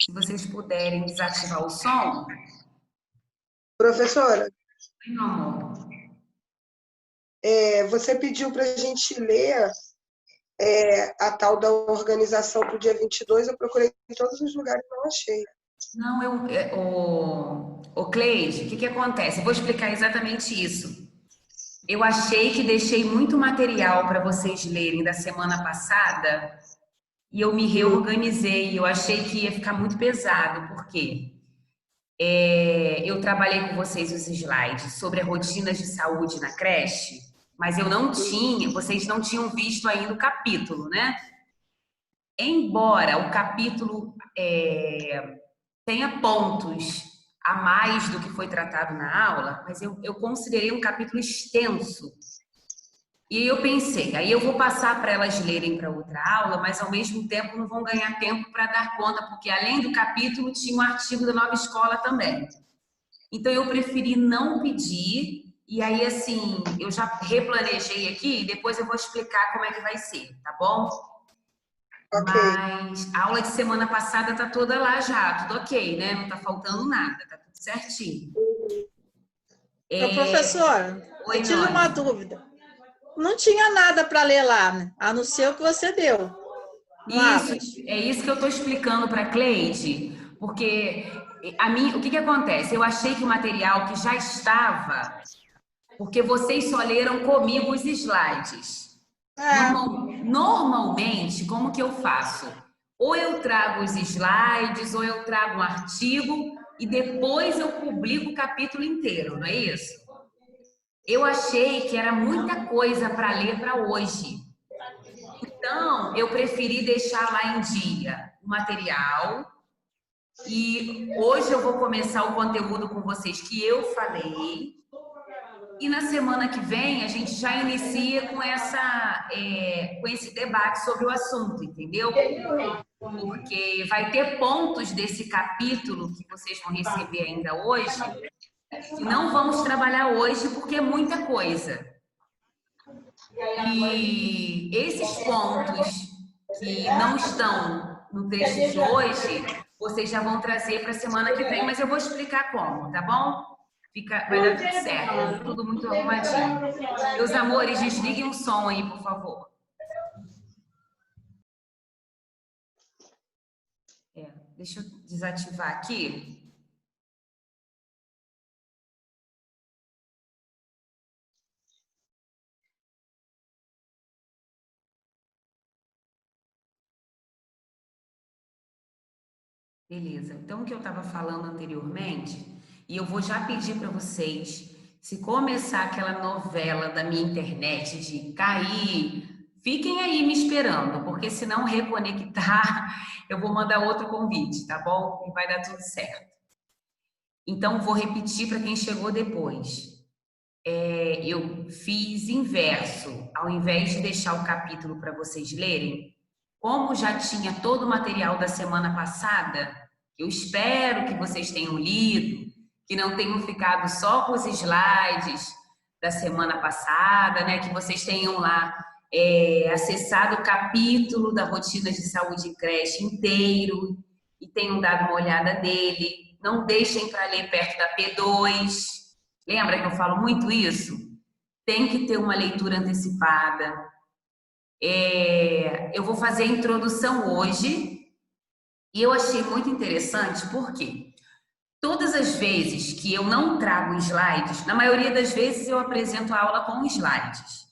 Se vocês puderem desativar o som. Professora, Oi, meu amor. você pediu para a gente ler a tal da organização para o dia 22, eu procurei em todos os lugares e não achei. Não, o Cleide, o que acontece? Eu vou explicar exatamente isso. Eu achei que deixei muito material para vocês lerem da semana passada e eu me reorganizei. Eu achei que ia ficar muito pesado, porque eu trabalhei com vocês os slides sobre rotinas de saúde na creche, mas eu não tinha, vocês não tinham visto ainda o capítulo, né? Embora o capítulo tenha pontos a mais do que foi tratado na aula, mas eu considerei um capítulo extenso. E eu pensei, aí eu vou passar para elas lerem para outra aula, mas ao mesmo tempo não vão ganhar tempo para dar conta, porque além do capítulo tinha um artigo da Nova Escola também. Então eu preferi não pedir, e aí assim, eu já replanejei aqui e depois eu vou explicar como é que vai ser, tá bom? Ok. Mas a aula de semana passada tá toda lá já, tudo ok, né? Não tá faltando nada, tá tudo certinho. Professora, Oi, eu tive uma Nani. dúvida. Não tinha nada para ler lá, né? A não ser o que você deu. Isso, é isso que eu estou explicando para a Cleide, porque o que acontece? Eu achei que o material que já estava, porque vocês só leram comigo os slides. Normalmente, como que eu faço? Ou eu trago os slides, ou eu trago um artigo e depois eu publico o capítulo inteiro, não é isso? Eu achei que era muita coisa para ler para hoje. Então, eu preferi deixar lá em dia o material e hoje eu vou começar o conteúdo com vocês que eu falei e na semana que vem a gente já inicia com com esse debate sobre o assunto, entendeu? Porque vai ter pontos desse capítulo que vocês vão receber ainda hoje que não vamos trabalhar hoje porque é muita coisa. E esses pontos que não estão no texto de hoje, vocês já vão trazer para a semana que vem, mas eu vou explicar como, tá bom? Vai dar tudo certo, tudo muito arrumadinho. Meus amores, desliguem o som aí, por favor. Deixa eu desativar aqui. Beleza, então o que eu estava falando anteriormente, e eu vou já pedir para vocês, se começar aquela novela da minha internet de cair, fiquem aí me esperando, porque se não reconectar, eu vou mandar outro convite, tá bom? E vai dar tudo certo. Então, vou repetir para quem chegou depois. Eu fiz inverso, ao invés de deixar o capítulo para vocês lerem, como já tinha todo o material da semana passada, eu espero que vocês tenham lido, que não tenham ficado só com os slides da semana passada, né? Que vocês tenham lá acessado o capítulo da rotina de saúde em creche inteiro e tenham dado uma olhada nele. Não deixem para ler perto da P2. Lembra que eu falo muito isso? Tem que ter uma leitura antecipada. Eu vou fazer a introdução hoje e eu achei muito interessante porque todas as vezes que eu não trago slides, na maioria das vezes eu apresento a aula com slides.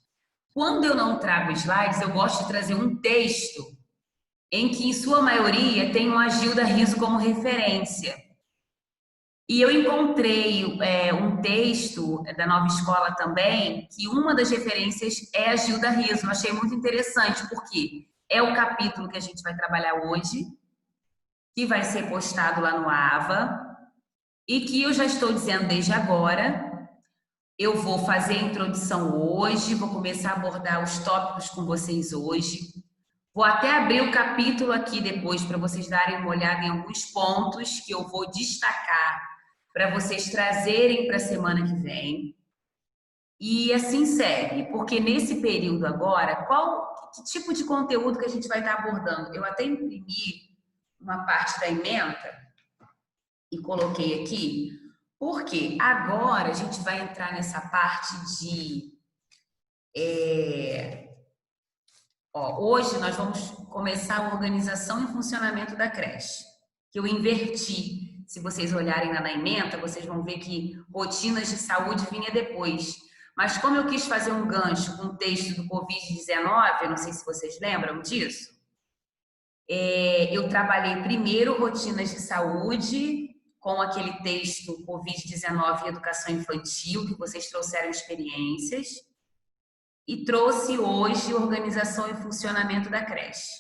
Quando eu não trago slides, eu gosto de trazer um texto em que, em sua maioria, tem uma Gilda Riso como referência. E eu encontrei um texto da Nova Escola também, que uma das referências é a Gilda Riso. Eu achei muito interessante, porque é o capítulo que a gente vai trabalhar hoje, que vai ser postado lá no AVA, e que eu já estou dizendo desde agora, eu vou fazer a introdução hoje, vou começar a abordar os tópicos com vocês hoje. Vou até abrir o capítulo aqui depois para vocês darem uma olhada em alguns pontos que eu vou destacar para vocês trazerem para a semana que vem. E assim segue, porque nesse período agora, que tipo de conteúdo que a gente vai estar abordando? Eu até imprimi uma parte da ementa e coloquei aqui, porque agora a gente vai entrar nessa parte de... hoje nós vamos começar a organização e funcionamento da creche, que eu inverti. Se vocês olharem na ementa, vocês vão ver que rotinas de saúde vinha depois. Mas como eu quis fazer um gancho com o texto do Covid-19, eu não sei se vocês lembram disso, eu trabalhei primeiro rotinas de saúde, com aquele texto Covid-19 e educação infantil, que vocês trouxeram experiências, e trouxe hoje organização e funcionamento da creche.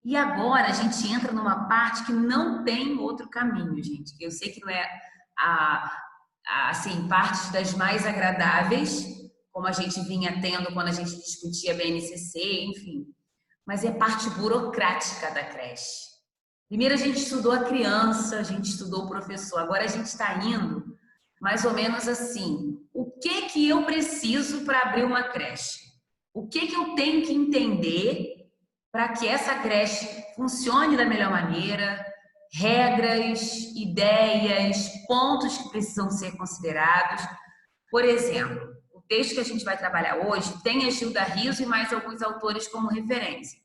E agora a gente entra numa parte que não tem outro caminho, gente. Eu sei que não é assim, partes das mais agradáveis, como a gente vinha tendo quando a gente discutia BNCC, enfim. Mas é parte burocrática da creche. Primeiro a gente estudou a criança, a gente estudou o professor. Agora a gente está indo mais ou menos assim. O que eu preciso para abrir uma creche? O que eu tenho que entender para que essa creche funcione da melhor maneira, regras, ideias, pontos que precisam ser considerados. Por exemplo, o texto que a gente vai trabalhar hoje tem a Gilda Riso e mais alguns autores como referência.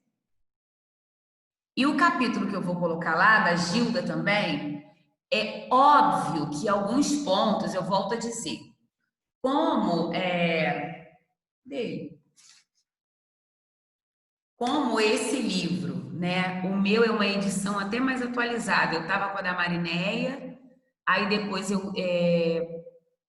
E o capítulo que eu vou colocar lá, da Gilda também, é óbvio que alguns pontos, eu volto a dizer, como esse livro, né? O meu é uma edição até mais atualizada. Eu estava com a da Marinéia, aí depois eu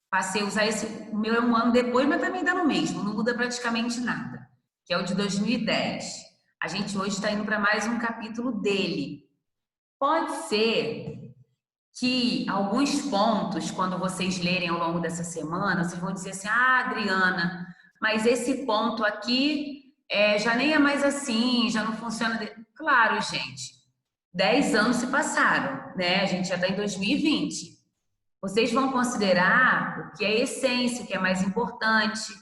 passei a usar esse. O meu é um ano depois, mas também dá no mesmo, não muda praticamente nada, que é o de 2010. A gente hoje está indo para mais um capítulo dele. Pode ser que alguns pontos, quando vocês lerem ao longo dessa semana, vocês vão dizer assim: ah, Adriana, mas esse ponto aqui já nem é mais assim, já não funciona. Claro, gente, 10 anos se passaram, né? A gente já está em 2020. Vocês vão considerar o que é essência, o que é mais importante.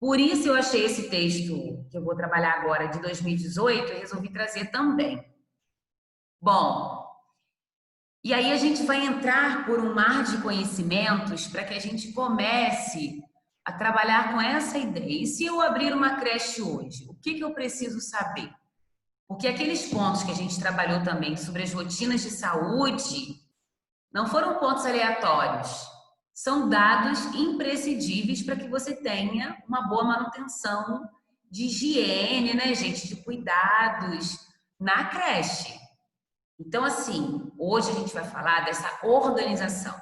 Por isso eu achei esse texto que eu vou trabalhar agora de 2018 e resolvi trazer também. Bom, e aí a gente vai entrar por um mar de conhecimentos para que a gente comece a trabalhar com essa ideia. E se eu abrir uma creche hoje, o que eu preciso saber? Porque aqueles pontos que a gente trabalhou também sobre as rotinas de saúde não foram pontos aleatórios. São dados imprescindíveis para que você tenha uma boa manutenção de higiene, né, gente? De cuidados na creche. Então, assim, hoje a gente vai falar dessa organização.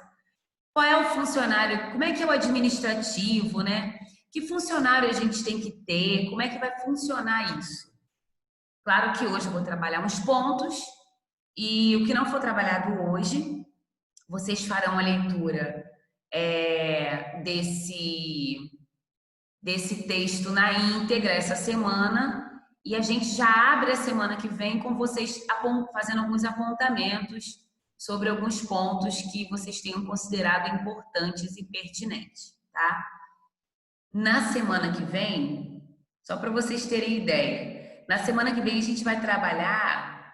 Qual é o funcionário? Como é que é o administrativo, né? Que funcionário a gente tem que ter? Como é que vai funcionar isso? Claro que hoje eu vou trabalhar uns pontos e o que não for trabalhado hoje, vocês farão a leitura desse texto na íntegra essa semana e a gente já abre a semana que vem com vocês fazendo alguns apontamentos sobre alguns pontos que vocês tenham considerado importantes e pertinentes, tá? Na semana que vem, só para vocês terem ideia, na semana que vem a gente vai trabalhar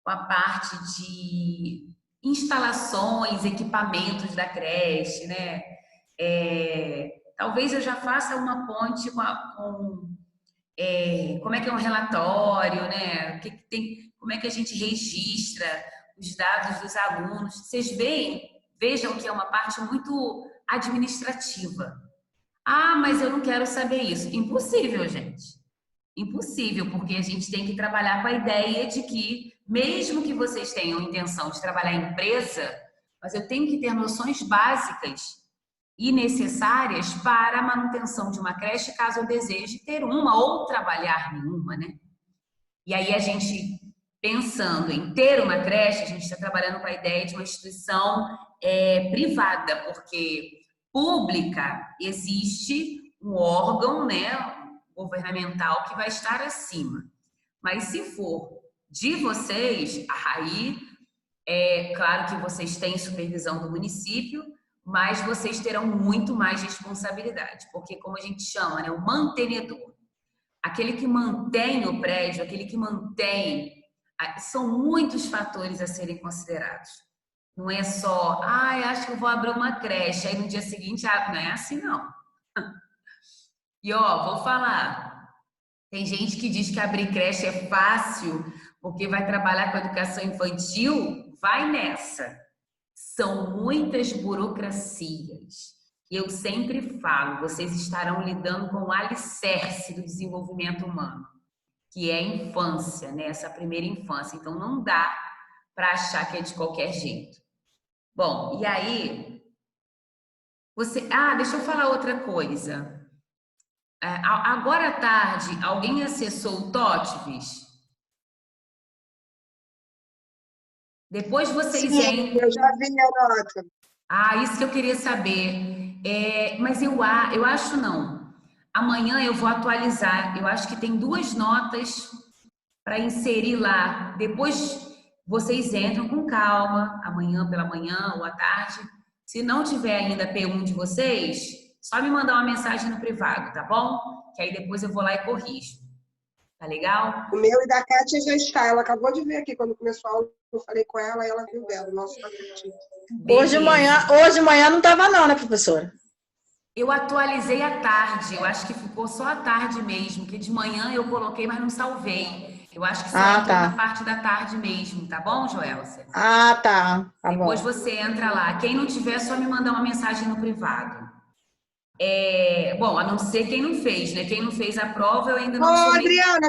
com a parte de instalações, equipamentos da creche, né? Talvez eu já faça uma ponte com como é que é um relatório, né? Como é que a gente registra os dados dos alunos. Vocês vejam que é uma parte muito administrativa. Ah, mas eu não quero saber isso. Impossível, gente. Impossível, porque a gente tem que trabalhar com a ideia de que, mesmo que vocês tenham intenção de trabalhar em empresa, mas eu tenho que ter noções básicas e necessárias para a manutenção de uma creche, caso eu deseje ter uma ou trabalhar nenhuma, né? E aí a gente, pensando em ter uma creche, a gente está trabalhando com a ideia de uma instituição privada, porque pública existe um órgão, né, governamental que vai estar acima. Mas se for de vocês, aí claro que vocês têm supervisão do município, mas vocês terão muito mais responsabilidade, porque como a gente chama, né, o mantenedor, aquele que mantém o prédio, aquele que mantém São muitos fatores a serem considerados. Não é só, acho que eu vou abrir uma creche, aí no dia seguinte, não é assim não. E vou falar, tem gente que diz que abrir creche é fácil, porque vai trabalhar com educação infantil, vai nessa. São muitas burocracias. E eu sempre falo, vocês estarão lidando com o alicerce do desenvolvimento humano, que é a infância, né? Essa primeira infância. Então, não dá para achar que é de qualquer jeito. Bom, e aí, deixa eu falar outra coisa. Agora à tarde, alguém acessou o TOTVS? Depois vocês eu já vi a nota. Isso que eu queria saber. Mas eu acho não. Amanhã eu vou atualizar. Eu acho que tem 2 notas para inserir lá. Depois vocês entram com calma, amanhã pela manhã ou à tarde. Se não tiver ainda P1 de vocês, só me mandar uma mensagem no privado, tá bom? Que aí depois eu vou lá e corrijo. Tá legal? O meu e da Kátia já está. Ela acabou de ver aqui quando começou a aula. Eu falei com ela e ela viu dela. Nosso pacotinho. Hoje de manhã não estava não, né, professora? Eu atualizei à tarde. Eu acho que ficou só à tarde mesmo. Que de manhã eu coloquei, mas não salvei. Eu acho que só entrou na parte da tarde mesmo. Tá bom, Joelcia? Tá. Depois você entra lá. Quem não tiver, é só me mandar uma mensagem no privado. Bom, a não ser quem não fez, né? Quem não fez a prova, eu ainda não sou... Adriana,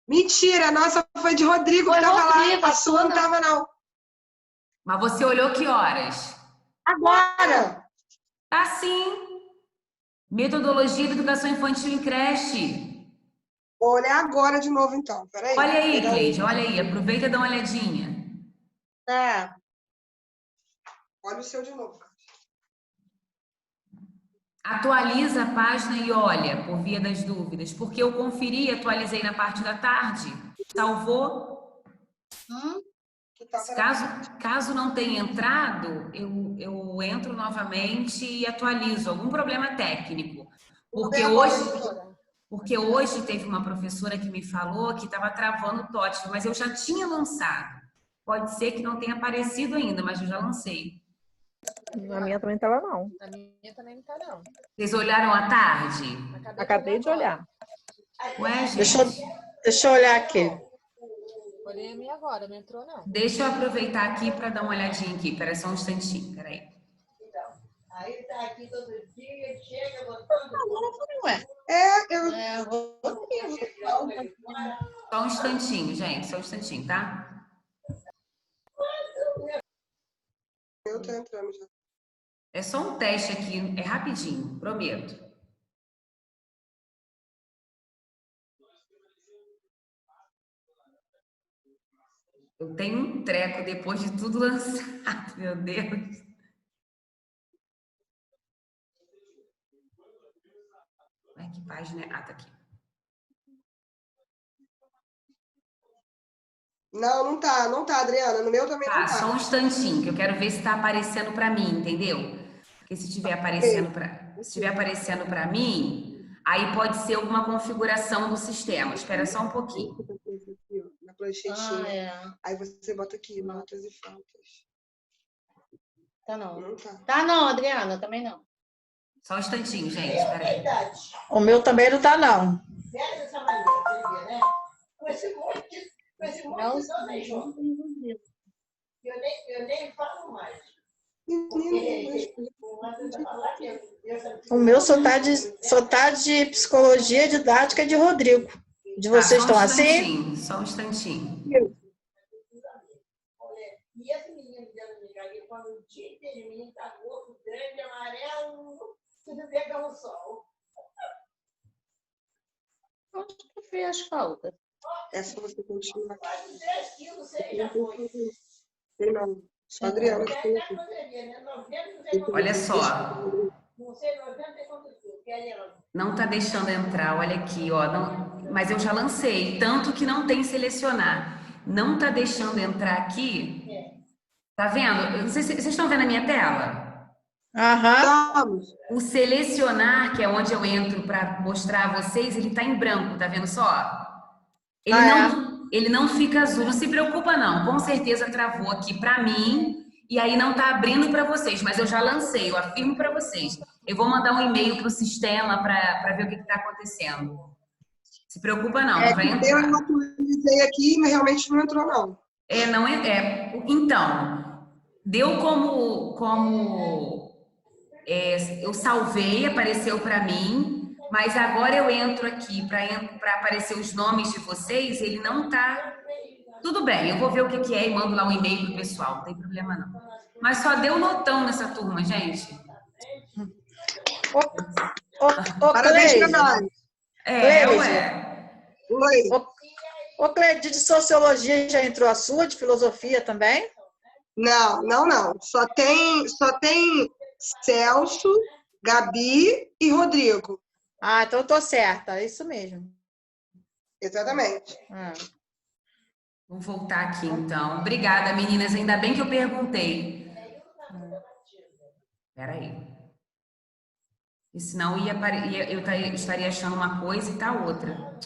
mentira, a nossa foi de Rodrigo, que estava lá, a sua não estava não. Mas você olhou que horas? Agora! Tá sim. Metodologia de educação infantil em creche. Vou olhar agora de novo, então. Peraí. Olha aí, Cleide, olha aí. Aproveita e dá uma olhadinha. Olha o seu de novo. Atualiza a página e olha, por via das dúvidas. Porque eu conferi, atualizei na parte da tarde. Salvou. Caso não tenha entrado, eu entro novamente e atualizo. Algum problema técnico. Porque hoje teve uma professora que me falou que estava travando o TOTVS, mas eu já tinha lançado. Pode ser que não tenha aparecido ainda, mas eu já lancei. Na minha também estava não. Na minha também não está não. Vocês olharam à tarde? Acabei de olhar. Ué, gente. Deixa eu olhar aqui. Olhei a minha agora, não entrou não. Deixa eu aproveitar aqui para dar uma olhadinha aqui. Espera só um instantinho, peraí. Aí tá aqui todo dia, chega, botando. Só um instantinho, gente. Só um instantinho, tá? Eu tô entrando já. É só um teste aqui, é rapidinho, prometo. Eu tenho um treco depois de tudo lançado, meu Deus. Ai, que página é? Tá aqui. Não tá, Adriana. No meu também não tá. Só um instantinho, que eu quero ver se tá aparecendo para mim, entendeu? Porque se estiver aparecendo para mim, aí pode ser alguma configuração do sistema. Espera só um pouquinho. Na planchetinha. Aí você bota aqui, notas e faltas. Tá não. Não tá. Tá não, Adriana, também não. Só um instantinho, gente, peraí. O meu também não tá não. Dessa maneira, né? Com esse monte de eu nem falo mais. O meu só tá de psicologia didática de Rodrigo. De vocês estão assim? Só um instantinho. E esse menino dentro de casa, quando o dia inteiro, o menino tá gordo, grande, amarelo, tudo pega o sol. Onde que fez as faltas? Essa você continua. Quase 10 quilos você já foi. Tem não. Só a Adriana que tem aqui. Olha só. Não sei, 90 e quantos quilos. Não tá deixando entrar, olha aqui, ó. Não, mas eu já lancei, tanto que não tem selecionar. Não tá deixando entrar aqui. Tá vendo? Vocês estão vendo a minha tela? O selecionar, que é onde eu entro para mostrar a vocês, ele tá em branco, tá vendo só? ele não fica azul. Não se preocupa não, com certeza travou aqui para mim e aí não tá abrindo para vocês, mas eu já lancei, eu afirmo para vocês. Eu vou mandar um e-mail para o sistema para ver o que está acontecendo. Se preocupa não, vai entrar. Eu atualizei aqui, mas realmente não entrou não. Não é. Então, deu eu salvei, apareceu para mim, mas agora eu entro aqui para aparecer os nomes de vocês, ele não tá. Tudo bem, eu vou ver o que é e mando lá um e-mail pro pessoal, não tem problema não. Mas só deu notão nessa turma, gente. Parabéns pra nós. Oi. Ô, Cleide, de sociologia já entrou a sua, de filosofia também? Não. Só tem Celso, Gabi e Rodrigo. Ah, então eu tô certa, é isso mesmo. Exatamente. Vou voltar aqui, então. Obrigada, meninas. Ainda bem que eu perguntei. Espera aí. E senão eu estaria achando uma coisa e tá outra.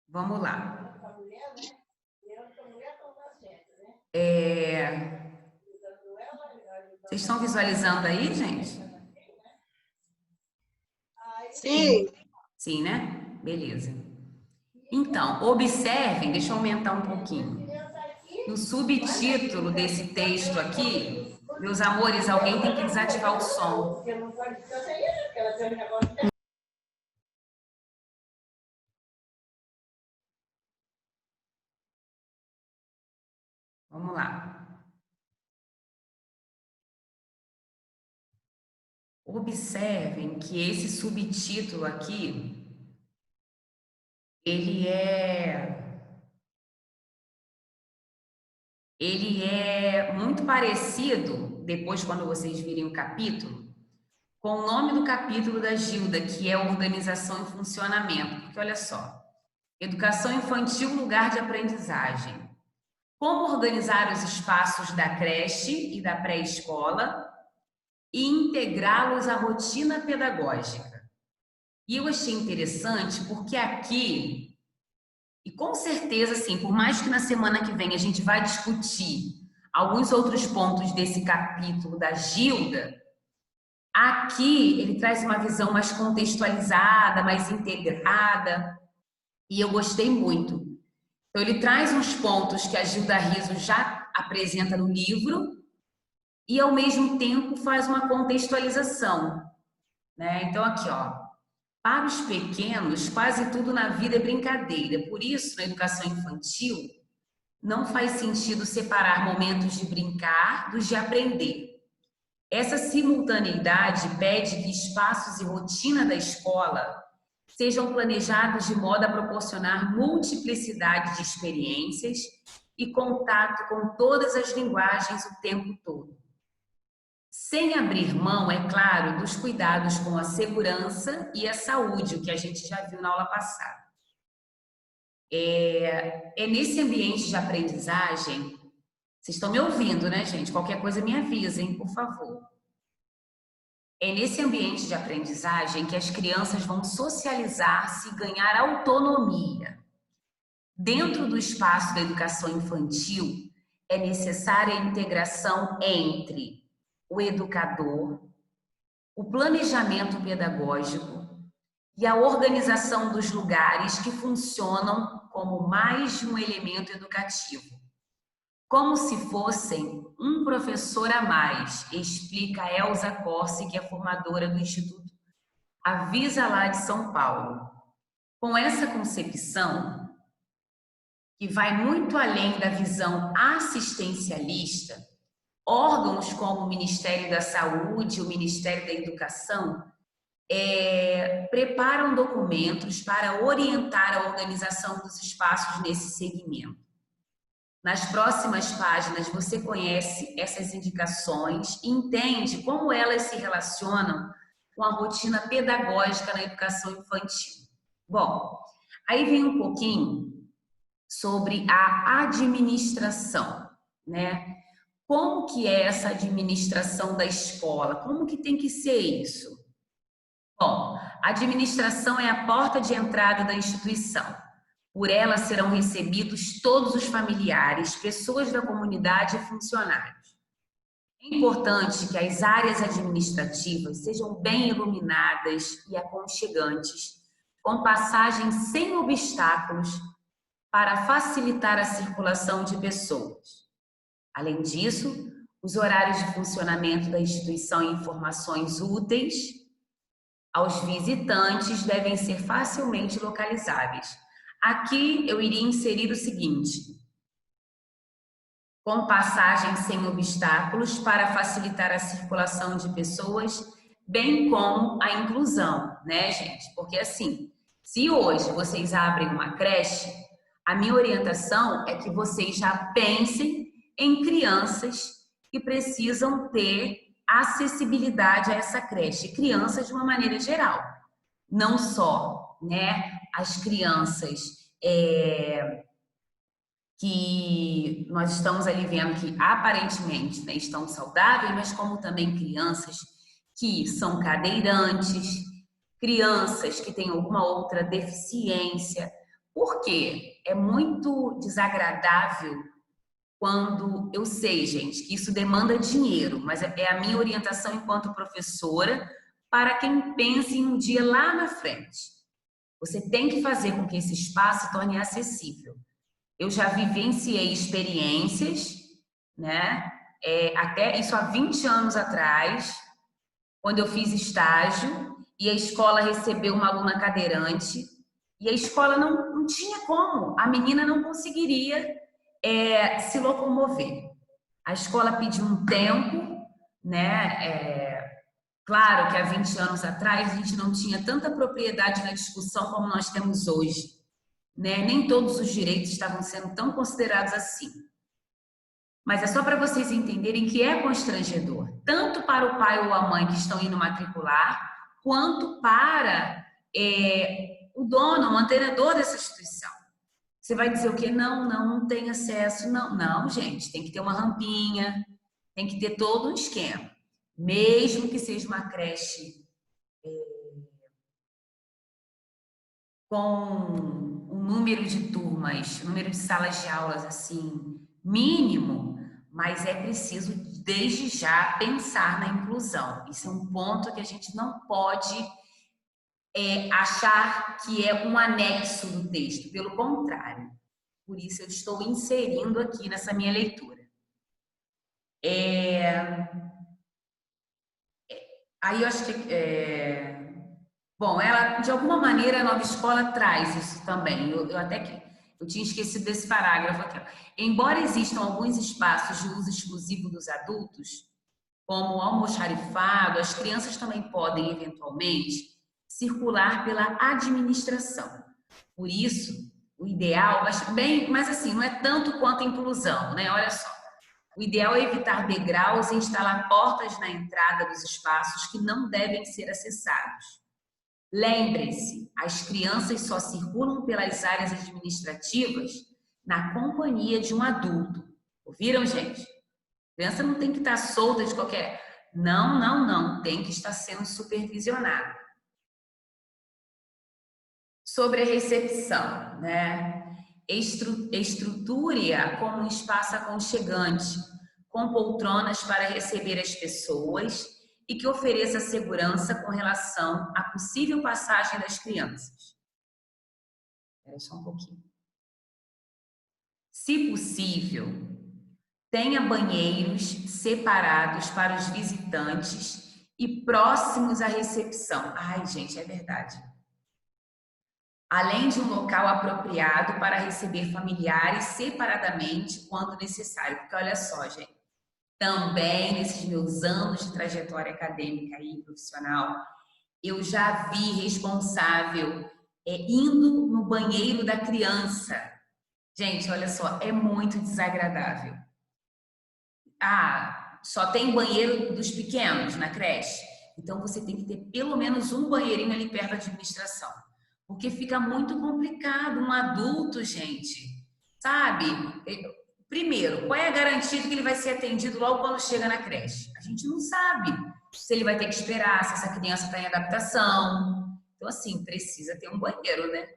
Vamos lá. Vocês estão visualizando aí, gente? Sim. Sim, né? Beleza. Então, observem, deixa eu aumentar um pouquinho. No subtítulo desse texto aqui, meus amores, alguém tem que desativar o som. Vamos lá. Observem que esse subtítulo aqui, ele é muito parecido, depois quando vocês virem o capítulo, com o nome do capítulo da Gilda, que é Organização e Funcionamento. Porque olha só, Educação Infantil, Lugar de Aprendizagem. Como organizar os espaços da creche e da pré-escola e integrá-los à rotina pedagógica. E eu achei interessante porque aqui, e com certeza, assim, por mais que na semana que vem a gente vai discutir alguns outros pontos desse capítulo da Gilda, aqui ele traz uma visão mais contextualizada, mais integrada, e eu gostei muito. Então, ele traz uns pontos que a Gilda Riso já apresenta no livro e, ao mesmo tempo, faz uma contextualização, né? Então, aqui, ó, para os pequenos, quase tudo na vida é brincadeira. Por isso, na educação infantil, não faz sentido separar momentos de brincar dos de aprender. Essa simultaneidade pede que espaços e rotina da escola sejam planejados de modo a proporcionar multiplicidade de experiências e contato com todas as linguagens o tempo todo. Sem abrir mão, é claro, dos cuidados com a segurança e a saúde, o que a gente já viu na aula passada. É nesse ambiente de aprendizagem, vocês estão me ouvindo, né, gente? Qualquer coisa me avisem, por favor. É nesse ambiente de aprendizagem que as crianças vão socializar-se e ganhar autonomia. Dentro do espaço da educação infantil, é necessária a integração entre o educador, o planejamento pedagógico e a organização dos lugares que funcionam como mais de um elemento educativo. Como se fossem um professor a mais, explica Elza Corsi, que é formadora do Instituto Avisa Lá de São Paulo. Com essa concepção, que vai muito além da visão assistencialista, órgãos como o Ministério da Saúde e o Ministério da Educação preparam documentos para orientar a organização dos espaços nesse segmento. Nas próximas páginas você conhece essas indicações e entende como elas se relacionam com a rotina pedagógica na educação infantil. Bom, aí vem um pouquinho sobre a administração, né? como que é essa administração da escola? Como que tem que ser isso? Bom, a administração é a porta de entrada da instituição. Por ela serão recebidos todos os familiares, pessoas da comunidade e funcionários. É importante que as áreas administrativas sejam bem iluminadas e aconchegantes, com passagem sem obstáculos para facilitar a circulação de pessoas. Além disso, os horários de funcionamento da instituição e informações úteis aos visitantes devem ser facilmente localizáveis. Aqui eu iria inserir o seguinte: com passagem sem obstáculos para facilitar a circulação de pessoas, bem como a inclusão, né, gente? Porque assim, se hoje vocês abrem uma creche, a minha orientação é que vocês já pensem em crianças que precisam ter acessibilidade a essa creche, crianças de uma maneira geral, não só, né, as crianças que nós estamos ali vendo que aparentemente, né, estão saudáveis, mas como também crianças que são cadeirantes, crianças que têm alguma outra deficiência. Por quê? É muito desagradável quando eu sei, gente, que isso demanda dinheiro, mas é a minha orientação enquanto professora para quem pensa em um dia lá na frente. Você tem que fazer com que esse espaço se torne acessível. Eu já vivenciei experiências, né? Até isso há 20 anos atrás, quando eu fiz estágio e a escola recebeu uma aluna cadeirante e a escola não tinha como, a menina não conseguiria se locomover. A escola pediu um tempo, né? Claro que há 20 anos atrás a gente não tinha tanta propriedade na discussão como nós temos hoje, né? Nem todos os direitos estavam sendo tão considerados assim. Mas é só para vocês entenderem que é constrangedor, tanto para o pai ou a mãe que estão indo matricular, quanto para o dono, o mantenedor dessa instituição. Você vai dizer o quê? Não tem acesso. Não, gente, tem que ter uma rampinha, tem que ter todo um esquema. Mesmo que seja uma creche com um número de turmas, número de salas de aulas assim, mínimo, mas é preciso desde já pensar na inclusão. Isso é um ponto que a gente não pode achar que é um anexo do texto, pelo contrário. Por isso eu estou inserindo aqui nessa minha leitura. Aí eu acho que... Bom, ela, de alguma maneira, a nova escola traz isso também. Eu tinha esquecido desse parágrafo aqui. Embora existam alguns espaços de uso exclusivo dos adultos, como o almoxarifado, as crianças também podem, eventualmente, circular pela administração. Por isso, o ideal, mas assim, não é tanto quanto a inclusão, né? Olha só. O ideal é evitar degraus e instalar portas na entrada dos espaços que não devem ser acessados. Lembrem-se, as crianças só circulam pelas áreas administrativas na companhia de um adulto. Ouviram, gente? A criança não tem que estar solta de qualquer... Não. Tem que estar sendo supervisionada. Sobre a recepção, né? Estruture-a como um espaço aconchegante, com poltronas para receber as pessoas e que ofereça segurança com relação à possível passagem das crianças. Espera só um pouquinho. Se possível, tenha banheiros separados para os visitantes e próximos à recepção. Ai, gente, é verdade. Além de um local apropriado para receber familiares separadamente quando necessário. Porque olha só, gente, também nesses meus anos de trajetória acadêmica e profissional, eu já vi responsável indo no banheiro da criança. Gente, olha só, é muito desagradável. Só tem banheiro dos pequenos na creche? Então você tem que ter pelo menos um banheirinho ali perto da administração. Porque fica muito complicado, um adulto, gente, sabe? Primeiro, qual é a garantia de que ele vai ser atendido logo quando chega na creche? A gente não sabe se ele vai ter que esperar, se essa criança está em adaptação. Então, assim, precisa ter um banheiro, né?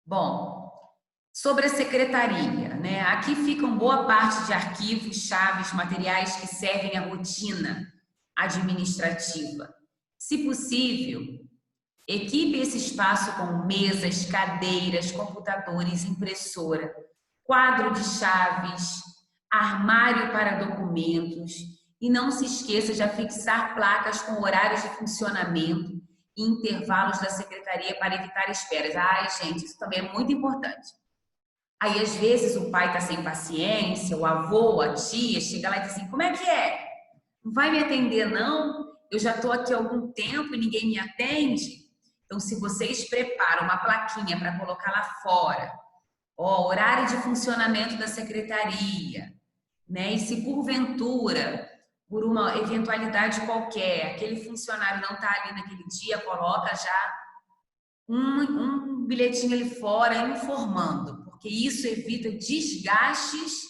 Bom, sobre a secretaria, né? Aqui ficam boa parte de arquivos, chaves, materiais que servem à rotina administrativa. Se possível, equipe esse espaço com mesas, cadeiras, computadores, impressora, quadro de chaves, armário para documentos e não se esqueça de afixar placas com horários de funcionamento e intervalos da secretaria para evitar esperas. Ai, gente, isso também é muito importante. Aí, às vezes, o pai está sem paciência, o avô, a tia, chega lá e diz assim, como é que é? Não vai me atender, não? Eu já estou aqui há algum tempo e ninguém me atende. Então, se vocês preparam uma plaquinha para colocar lá fora, ó, horário de funcionamento da secretaria, né? E se porventura, por uma eventualidade qualquer, aquele funcionário não está ali naquele dia, coloca já um bilhetinho ali fora informando, porque isso evita desgastes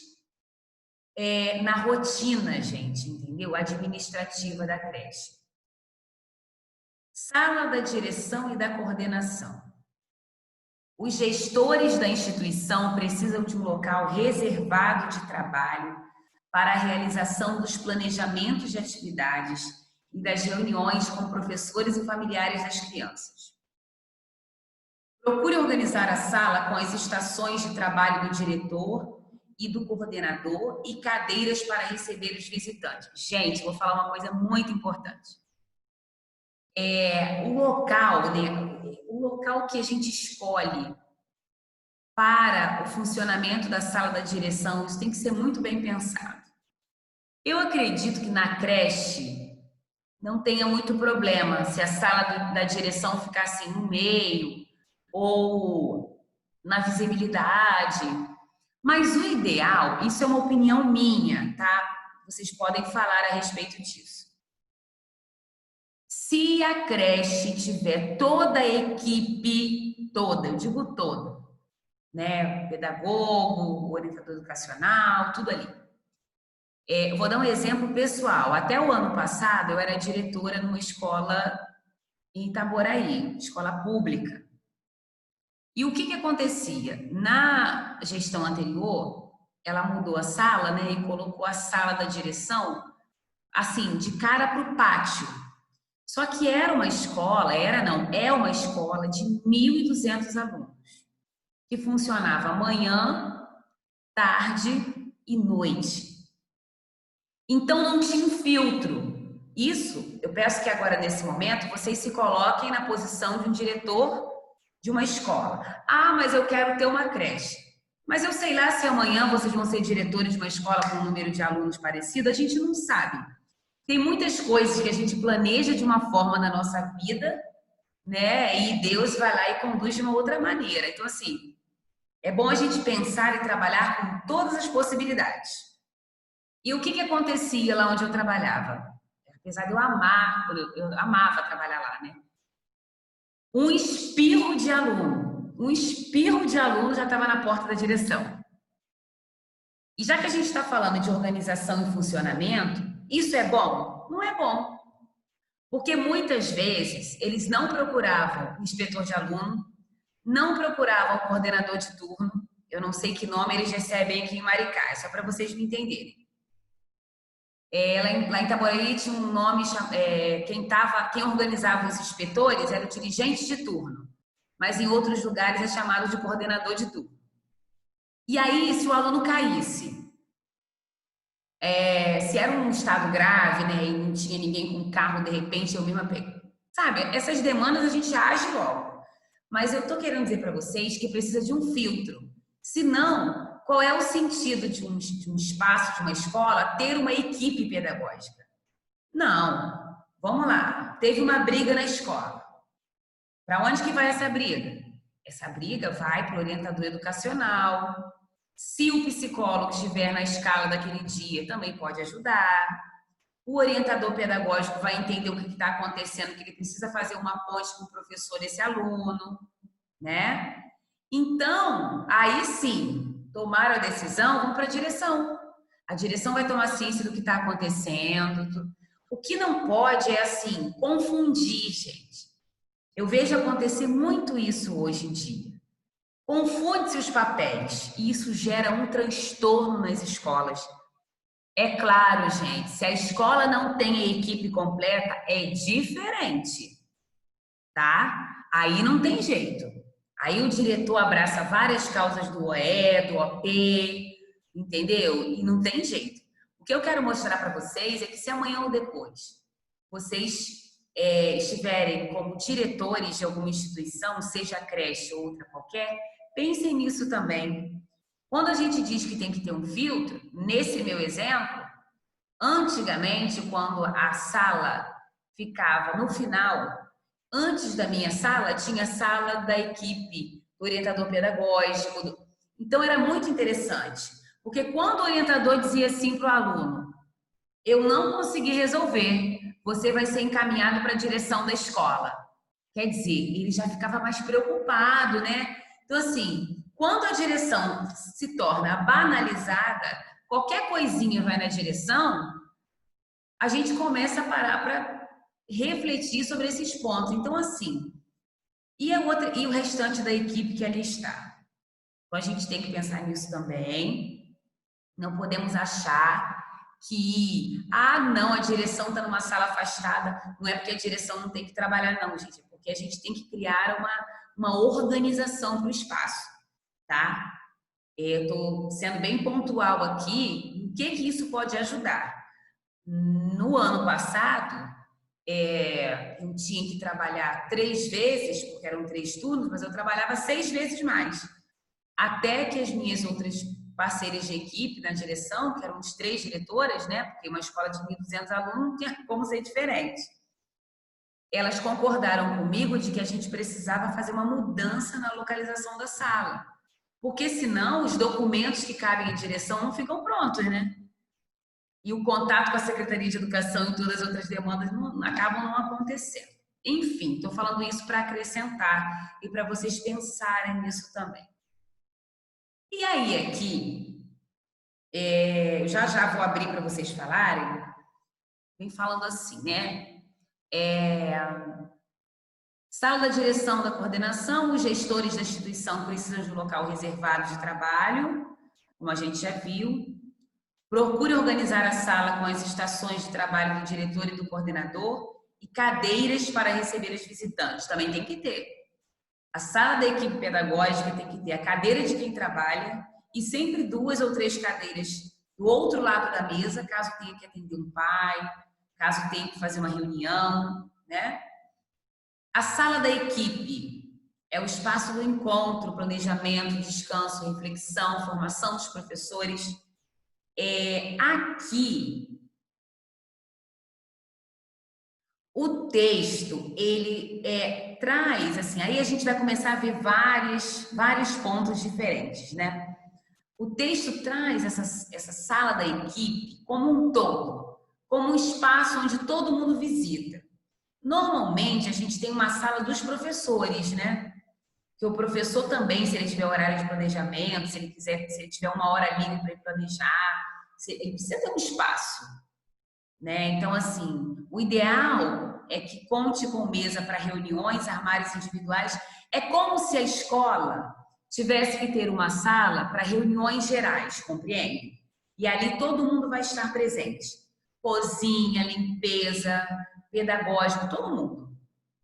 na rotina, gente, entendeu? Administrativa da creche. Sala da direção e da coordenação. Os gestores da instituição precisam de um local reservado de trabalho para a realização dos planejamentos de atividades e das reuniões com professores e familiares das crianças. Procure organizar a sala com as estações de trabalho do diretor e do coordenador e cadeiras para receber os visitantes. Gente, vou falar uma coisa muito importante. O local que a gente escolhe para o funcionamento da sala da direção, isso tem que ser muito bem pensado. Eu acredito que na creche não tenha muito problema se a sala da direção ficar assim no meio ou na visibilidade. Mas o ideal, isso é uma opinião minha, tá? Vocês podem falar a respeito disso. Se a creche tiver toda a equipe, toda, eu digo toda, né? Pedagogo, orientador educacional, tudo ali. Eu vou dar um exemplo pessoal. Até o ano passado, eu era diretora numa escola em Itaboraí, escola pública. E o que acontecia? Na gestão anterior, ela mudou a sala, né? E colocou a sala da direção, assim, de cara para o pátio. Só que era uma escola, é uma escola de 1.200 alunos, que funcionava manhã, tarde e noite. Então não tinha um filtro. Isso, eu peço que agora, nesse momento, vocês se coloquem na posição de um diretor de uma escola. Ah, mas eu quero ter uma creche. Mas eu sei lá se amanhã vocês vão ser diretores de uma escola com um número de alunos parecido, a gente não sabe. Tem muitas coisas que a gente planeja de uma forma na nossa vida, né? E Deus vai lá e conduz de uma outra maneira. Então, assim, é bom a gente pensar e trabalhar com todas as possibilidades. E o que acontecia lá onde eu trabalhava? Apesar de eu amava trabalhar lá, né? Um espirro de aluno já estava na porta da direção. E já que a gente está falando de organização e funcionamento, isso é bom? Não é bom. Porque muitas vezes eles não procuravam o inspetor de aluno, não procuravam o coordenador de turno. Eu não sei que nome eles recebem aqui em Maricá, é só para vocês me entenderem. Lá em Itaboraí tinha um nome, quem organizava os inspetores era o dirigente de turno, mas em outros lugares é chamado de coordenador de turno. E aí, se o aluno caísse, se era um estado grave, né, e não tinha ninguém com carro, de repente eu mesma pego. Sabe, essas demandas a gente age logo. Mas eu tô querendo dizer para vocês que precisa de um filtro. Senão, qual é o sentido de um espaço, de uma escola, ter uma equipe pedagógica? Não. Vamos lá. Teve uma briga na escola. Para onde que vai essa briga? Essa briga vai para o orientador educacional. Se o psicólogo estiver na escala daquele dia, também pode ajudar. O orientador pedagógico vai entender o que está acontecendo, que ele precisa fazer uma ponte com o professor desse aluno, né? Então, aí sim, tomaram a decisão, vão para a direção. A direção vai tomar ciência do que está acontecendo. O que não pode é, assim, confundir, gente. Eu vejo acontecer muito isso hoje em dia. Confunde-se os papéis e isso gera um transtorno nas escolas. É claro, gente, se a escola não tem a equipe completa, é diferente, tá? Aí não tem jeito. Aí o diretor abraça várias causas do OE, do OP, entendeu? E não tem jeito. O que eu quero mostrar para vocês é que se amanhã ou depois vocês estiverem como diretores de alguma instituição, seja creche ou outra qualquer, pensem nisso também. Quando a gente diz que tem que ter um filtro, nesse meu exemplo, antigamente, quando a sala ficava no final, antes da minha sala, tinha a sala da equipe, do orientador pedagógico. Então, era muito interessante, porque quando o orientador dizia assim para o aluno, eu não consegui resolver, você vai ser encaminhado para a direção da escola. Quer dizer, ele já ficava mais preocupado, né? Então, assim, quando a direção se torna banalizada, qualquer coisinha vai na direção, a gente começa a parar para refletir sobre esses pontos. Então, assim, e o restante da equipe que ali está? Então, a gente tem que pensar nisso também. Não podemos achar que, não, a direção está numa sala afastada, não é porque a direção não tem que trabalhar, não, gente, é porque a gente tem que criar uma organização para o espaço, tá? Eu estou sendo bem pontual aqui, o que isso pode ajudar? No ano passado, eu tinha que trabalhar 3 vezes, porque eram 3 turnos, mas eu trabalhava 6 vezes mais. Até que as minhas outras parceiras de equipe na direção, que eram as 3 diretoras, né? Porque uma escola de 1.200 alunos não tinha como ser diferente. Elas concordaram comigo de que a gente precisava fazer uma mudança na localização da sala. Porque senão os documentos que cabem à direção não ficam prontos, né? E o contato com a Secretaria de Educação e todas as outras demandas acabam não acontecendo. Enfim, estou falando isso para acrescentar e para vocês pensarem nisso também. E aí, aqui, já vou abrir para vocês falarem, vem falando assim, né? Sala da direção da coordenação, os gestores da instituição precisam de um local reservado de trabalho, como a gente já viu. Procure organizar a sala com as estações de trabalho do diretor e do coordenador e cadeiras para receber os visitantes. Também tem que ter. A sala da equipe pedagógica tem que ter a cadeira de quem trabalha e sempre 2 ou 3 cadeiras do outro lado da mesa, caso tenha que atender um pai, caso tenha que fazer uma reunião, né? A sala da equipe é o espaço do encontro, planejamento, descanso, reflexão, formação dos professores. Aqui, o texto, ele traz, assim, aí a gente vai começar a ver vários pontos diferentes, né? O texto traz essa sala da equipe como um todo, como um espaço onde todo mundo visita. Normalmente, a gente tem uma sala dos professores, né? Que o professor também, se ele tiver horário de planejamento, se ele tiver uma hora livre para ele planejar, ele precisa ter um espaço, né? Então, assim, o ideal é que conte com mesa para reuniões, armários individuais. É como se a escola tivesse que ter uma sala para reuniões gerais, compreende? E ali todo mundo vai estar presente. Cozinha, limpeza, pedagógico, todo mundo.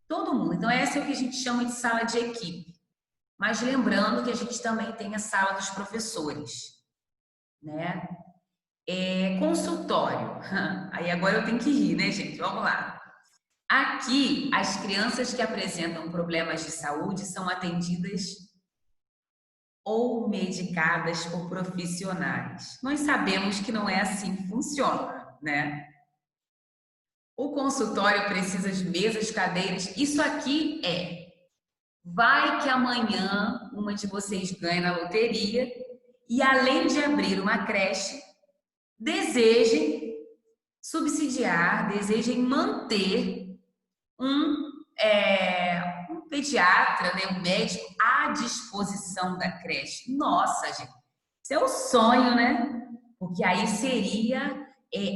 Todo mundo. Então, essa é o que a gente chama de sala de equipe. Mas lembrando que a gente também tem a sala dos professores, né? Consultório. Aí agora eu tenho que rir, né, gente? Vamos lá. Aqui, as crianças que apresentam problemas de saúde são atendidas ou medicadas por profissionais. Nós sabemos que não é assim que funciona, né? O consultório precisa de mesas, cadeiras. Isso aqui vai que amanhã uma de vocês ganha na loteria e, além de abrir uma creche, desejem subsidiar, desejem manter um pediatra, né, um médico à disposição da creche. Nossa, gente, isso é o sonho, né? Porque aí seria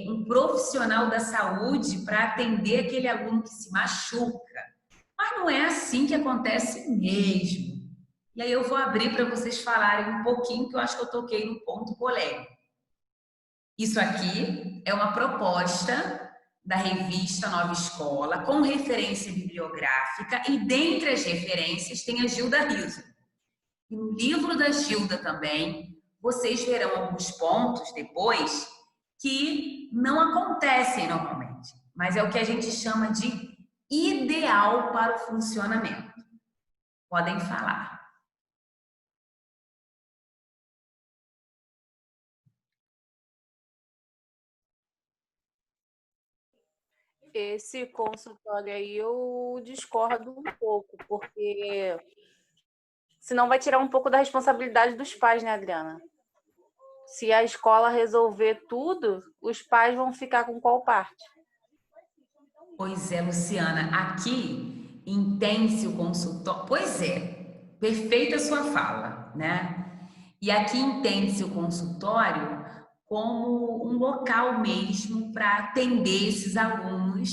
um profissional da saúde para atender aquele aluno que se machuca. Mas não é assim que acontece mesmo. E aí eu vou abrir para vocês falarem um pouquinho, que eu acho que eu toquei num ponto polêmico. Isso aqui é uma proposta da revista Nova Escola, com referência bibliográfica, e dentre as referências tem a Gilda Riso. E no livro da Gilda também, vocês verão alguns pontos depois que não acontecem normalmente, mas é o que a gente chama de ideal para o funcionamento. Podem falar. Esse consultório aí eu discordo um pouco, porque senão vai tirar um pouco da responsabilidade dos pais, né, Adriana? Se a escola resolver tudo, os pais vão ficar com qual parte? Pois é, Luciana, aqui entende-se o consultório. Pois é, perfeita a sua fala, né? E aqui entende-se o consultório como um local mesmo para atender esses alunos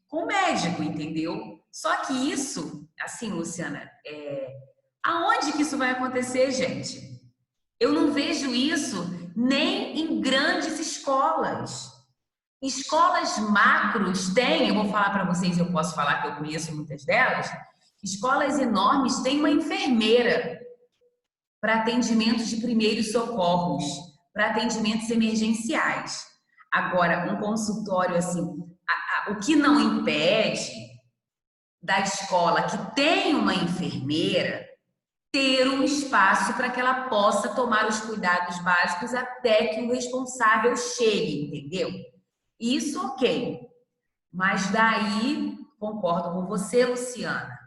com médico, entendeu? Só que isso, assim, Luciana, aonde que isso vai acontecer, gente? Eu não vejo isso nem em grandes escolas. Escolas macros têm, eu vou falar para vocês, eu posso falar que eu conheço muitas delas, escolas enormes têm uma enfermeira para atendimentos de primeiros socorros, para atendimentos emergenciais. Agora, um consultório assim, o que não impede da escola que tem uma enfermeira ter um espaço para que ela possa tomar os cuidados básicos até que o responsável chegue, entendeu? Isso, ok. Mas daí, concordo com você, Luciana,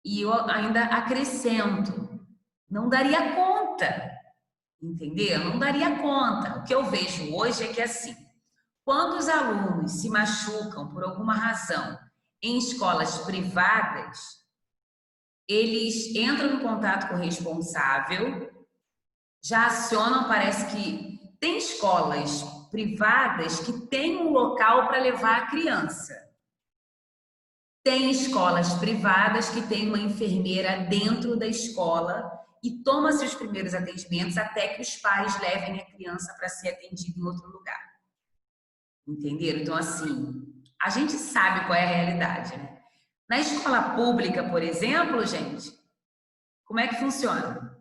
e eu ainda acrescento, não daria conta, entendeu? Não daria conta. O que eu vejo hoje é que, assim, quando os alunos se machucam por alguma razão em escolas privadas, eles entram em contato com o responsável, já acionam, parece que tem escolas privadas que têm um local para levar a criança. Tem escolas privadas que têm uma enfermeira dentro da escola e toma-se os primeiros atendimentos até que os pais levem a criança para ser atendida em outro lugar. Entenderam? Então, assim, a gente sabe qual é a realidade, né? Na escola pública, por exemplo, gente, como é que funciona?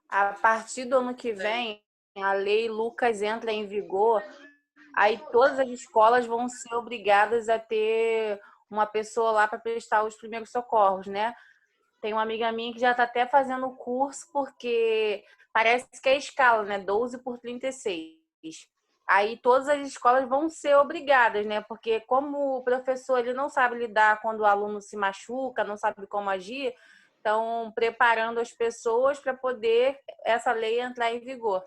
A partir do ano que vem, a lei Lucas entra em vigor, aí todas as escolas vão ser obrigadas a ter uma pessoa lá para prestar os primeiros socorros, né? Tem uma amiga minha que já está até fazendo o curso, porque parece que é escala, né? 12 por 36. Aí todas as escolas vão ser obrigadas, né? Porque como o professor ele não sabe lidar quando o aluno se machuca, não sabe como agir, estão preparando as pessoas para poder essa lei entrar em vigor.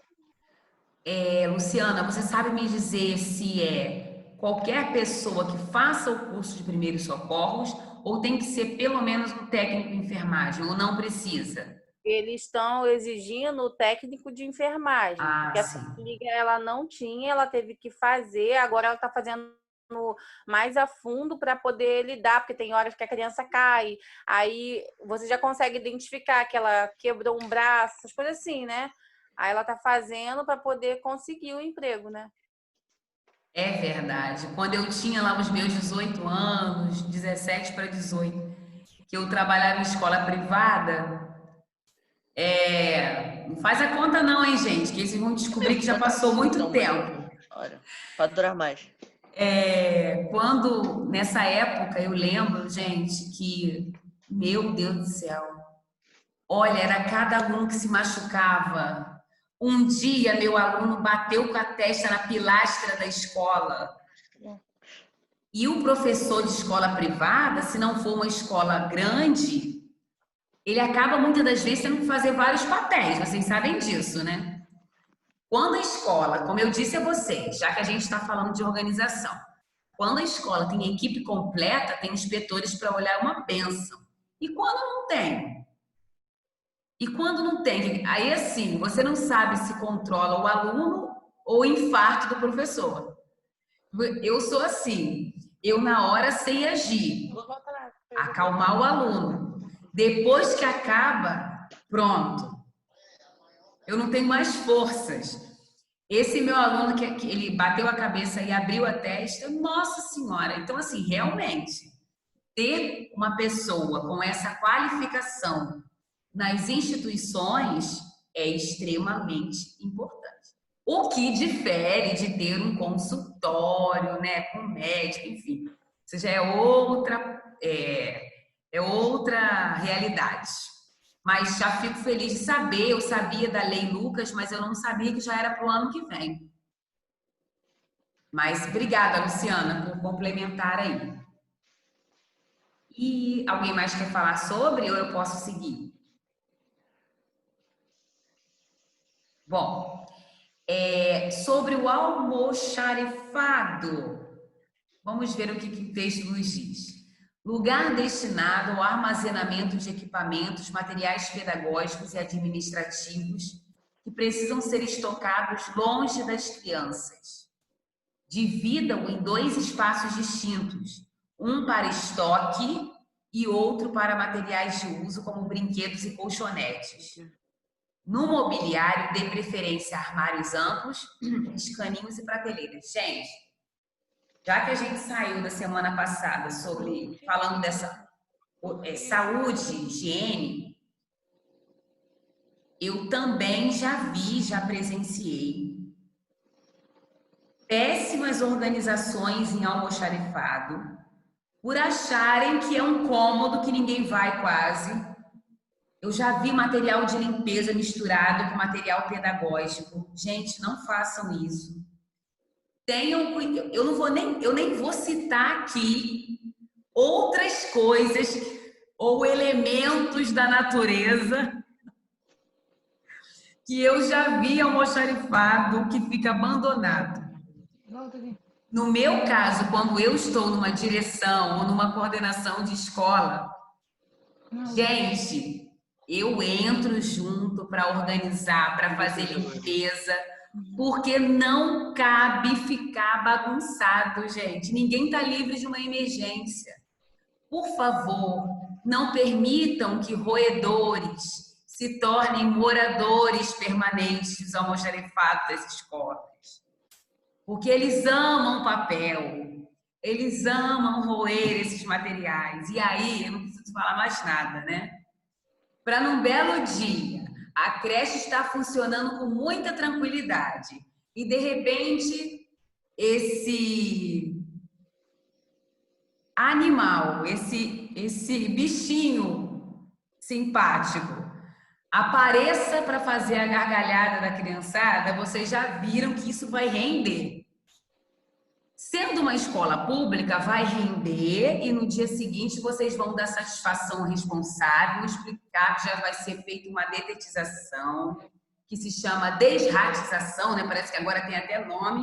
Luciana, você sabe me dizer se é qualquer pessoa que faça o curso de primeiros socorros ou tem que ser pelo menos um técnico de enfermagem, ou não precisa? Eles estão exigindo o técnico de enfermagem, porque sim. essa amiga ela não tinha, ela teve que fazer, agora ela está fazendo mais a fundo para poder lidar, porque tem horas que a criança cai, aí você já consegue identificar que ela quebrou um braço, essas coisas assim, né? Aí ela está fazendo para poder conseguir o emprego, né? É verdade. Quando eu tinha lá os meus 18 anos, 17 para 18, que eu trabalhava em escola privada, não faz a conta não, hein, gente? Que vocês vão descobrir que já passou muito tempo. Olha, pode durar mais. Quando, nessa época, eu lembro, gente, que, meu Deus do céu, olha, era cada aluno que se machucava. Um dia, meu aluno bateu com a testa na pilastra da escola. E o professor de escola privada, se não for uma escola grande, ele acaba muitas das vezes tendo que fazer vários papéis, vocês sabem disso, né? Quando a escola, como eu disse a vocês, já que a gente está falando de organização, quando a escola tem equipe completa, tem inspetores para olhar uma bênção. E quando não tem? E quando não tem? Aí, assim, você não sabe se controla o aluno ou o infarto do professor. Eu sou assim, eu na hora sei agir, acalmar o aluno. Depois que acaba, pronto. Eu não tenho mais forças. Esse meu aluno que ele bateu a cabeça e abriu a testa, nossa senhora. Então, assim, realmente, ter uma pessoa com essa qualificação nas instituições é extremamente importante. O que difere de ter um consultório, né, com médico, enfim, isso já é outra realidade. Mas já fico feliz de saber, eu sabia da Lei Lucas, mas eu não sabia que já era para o ano que vem. Mas obrigada, Luciana, por complementar aí. E alguém mais quer falar sobre ou eu posso seguir? Bom, sobre o almoxarifado, vamos ver o que o texto nos diz. Lugar destinado ao armazenamento de equipamentos, materiais pedagógicos e administrativos que precisam ser estocados longe das crianças. Divida-o em 2 espaços distintos, um para estoque e outro para materiais de uso, como brinquedos e colchonetes. No mobiliário, dê preferência a armários amplos, escaninhos e prateleiras. Gente, já que a gente saiu da semana passada falando dessa saúde, higiene, eu também já presenciei péssimas organizações em almoxarifado por acharem que é um cômodo que ninguém vai quase. Eu já vi material de limpeza misturado com material pedagógico. Gente, não façam isso. Eu nem vou citar aqui outras coisas ou elementos da natureza que eu já vi almoxarifado que fica abandonado. No meu caso, quando eu estou numa direção ou numa coordenação de escola, gente, eu entro junto para organizar, para fazer limpeza, porque não cabe ficar bagunçado, gente. Ninguém está livre de uma emergência. Por favor, não permitam que roedores se tornem moradores permanentes dos almoxarifados das escolas. Porque eles amam papel, eles amam roer esses materiais. E aí, eu não preciso falar mais nada, né? Para num belo dia, a creche está funcionando com muita tranquilidade e, de repente, esse animal, esse bichinho simpático apareça para fazer a gargalhada da criançada, vocês já viram que isso vai render. Sendo uma escola pública, vai render e no dia seguinte vocês vão dar satisfação ao responsável, explicar que já vai ser feita uma detetização, que se chama desratização, né? Parece que agora tem até nome.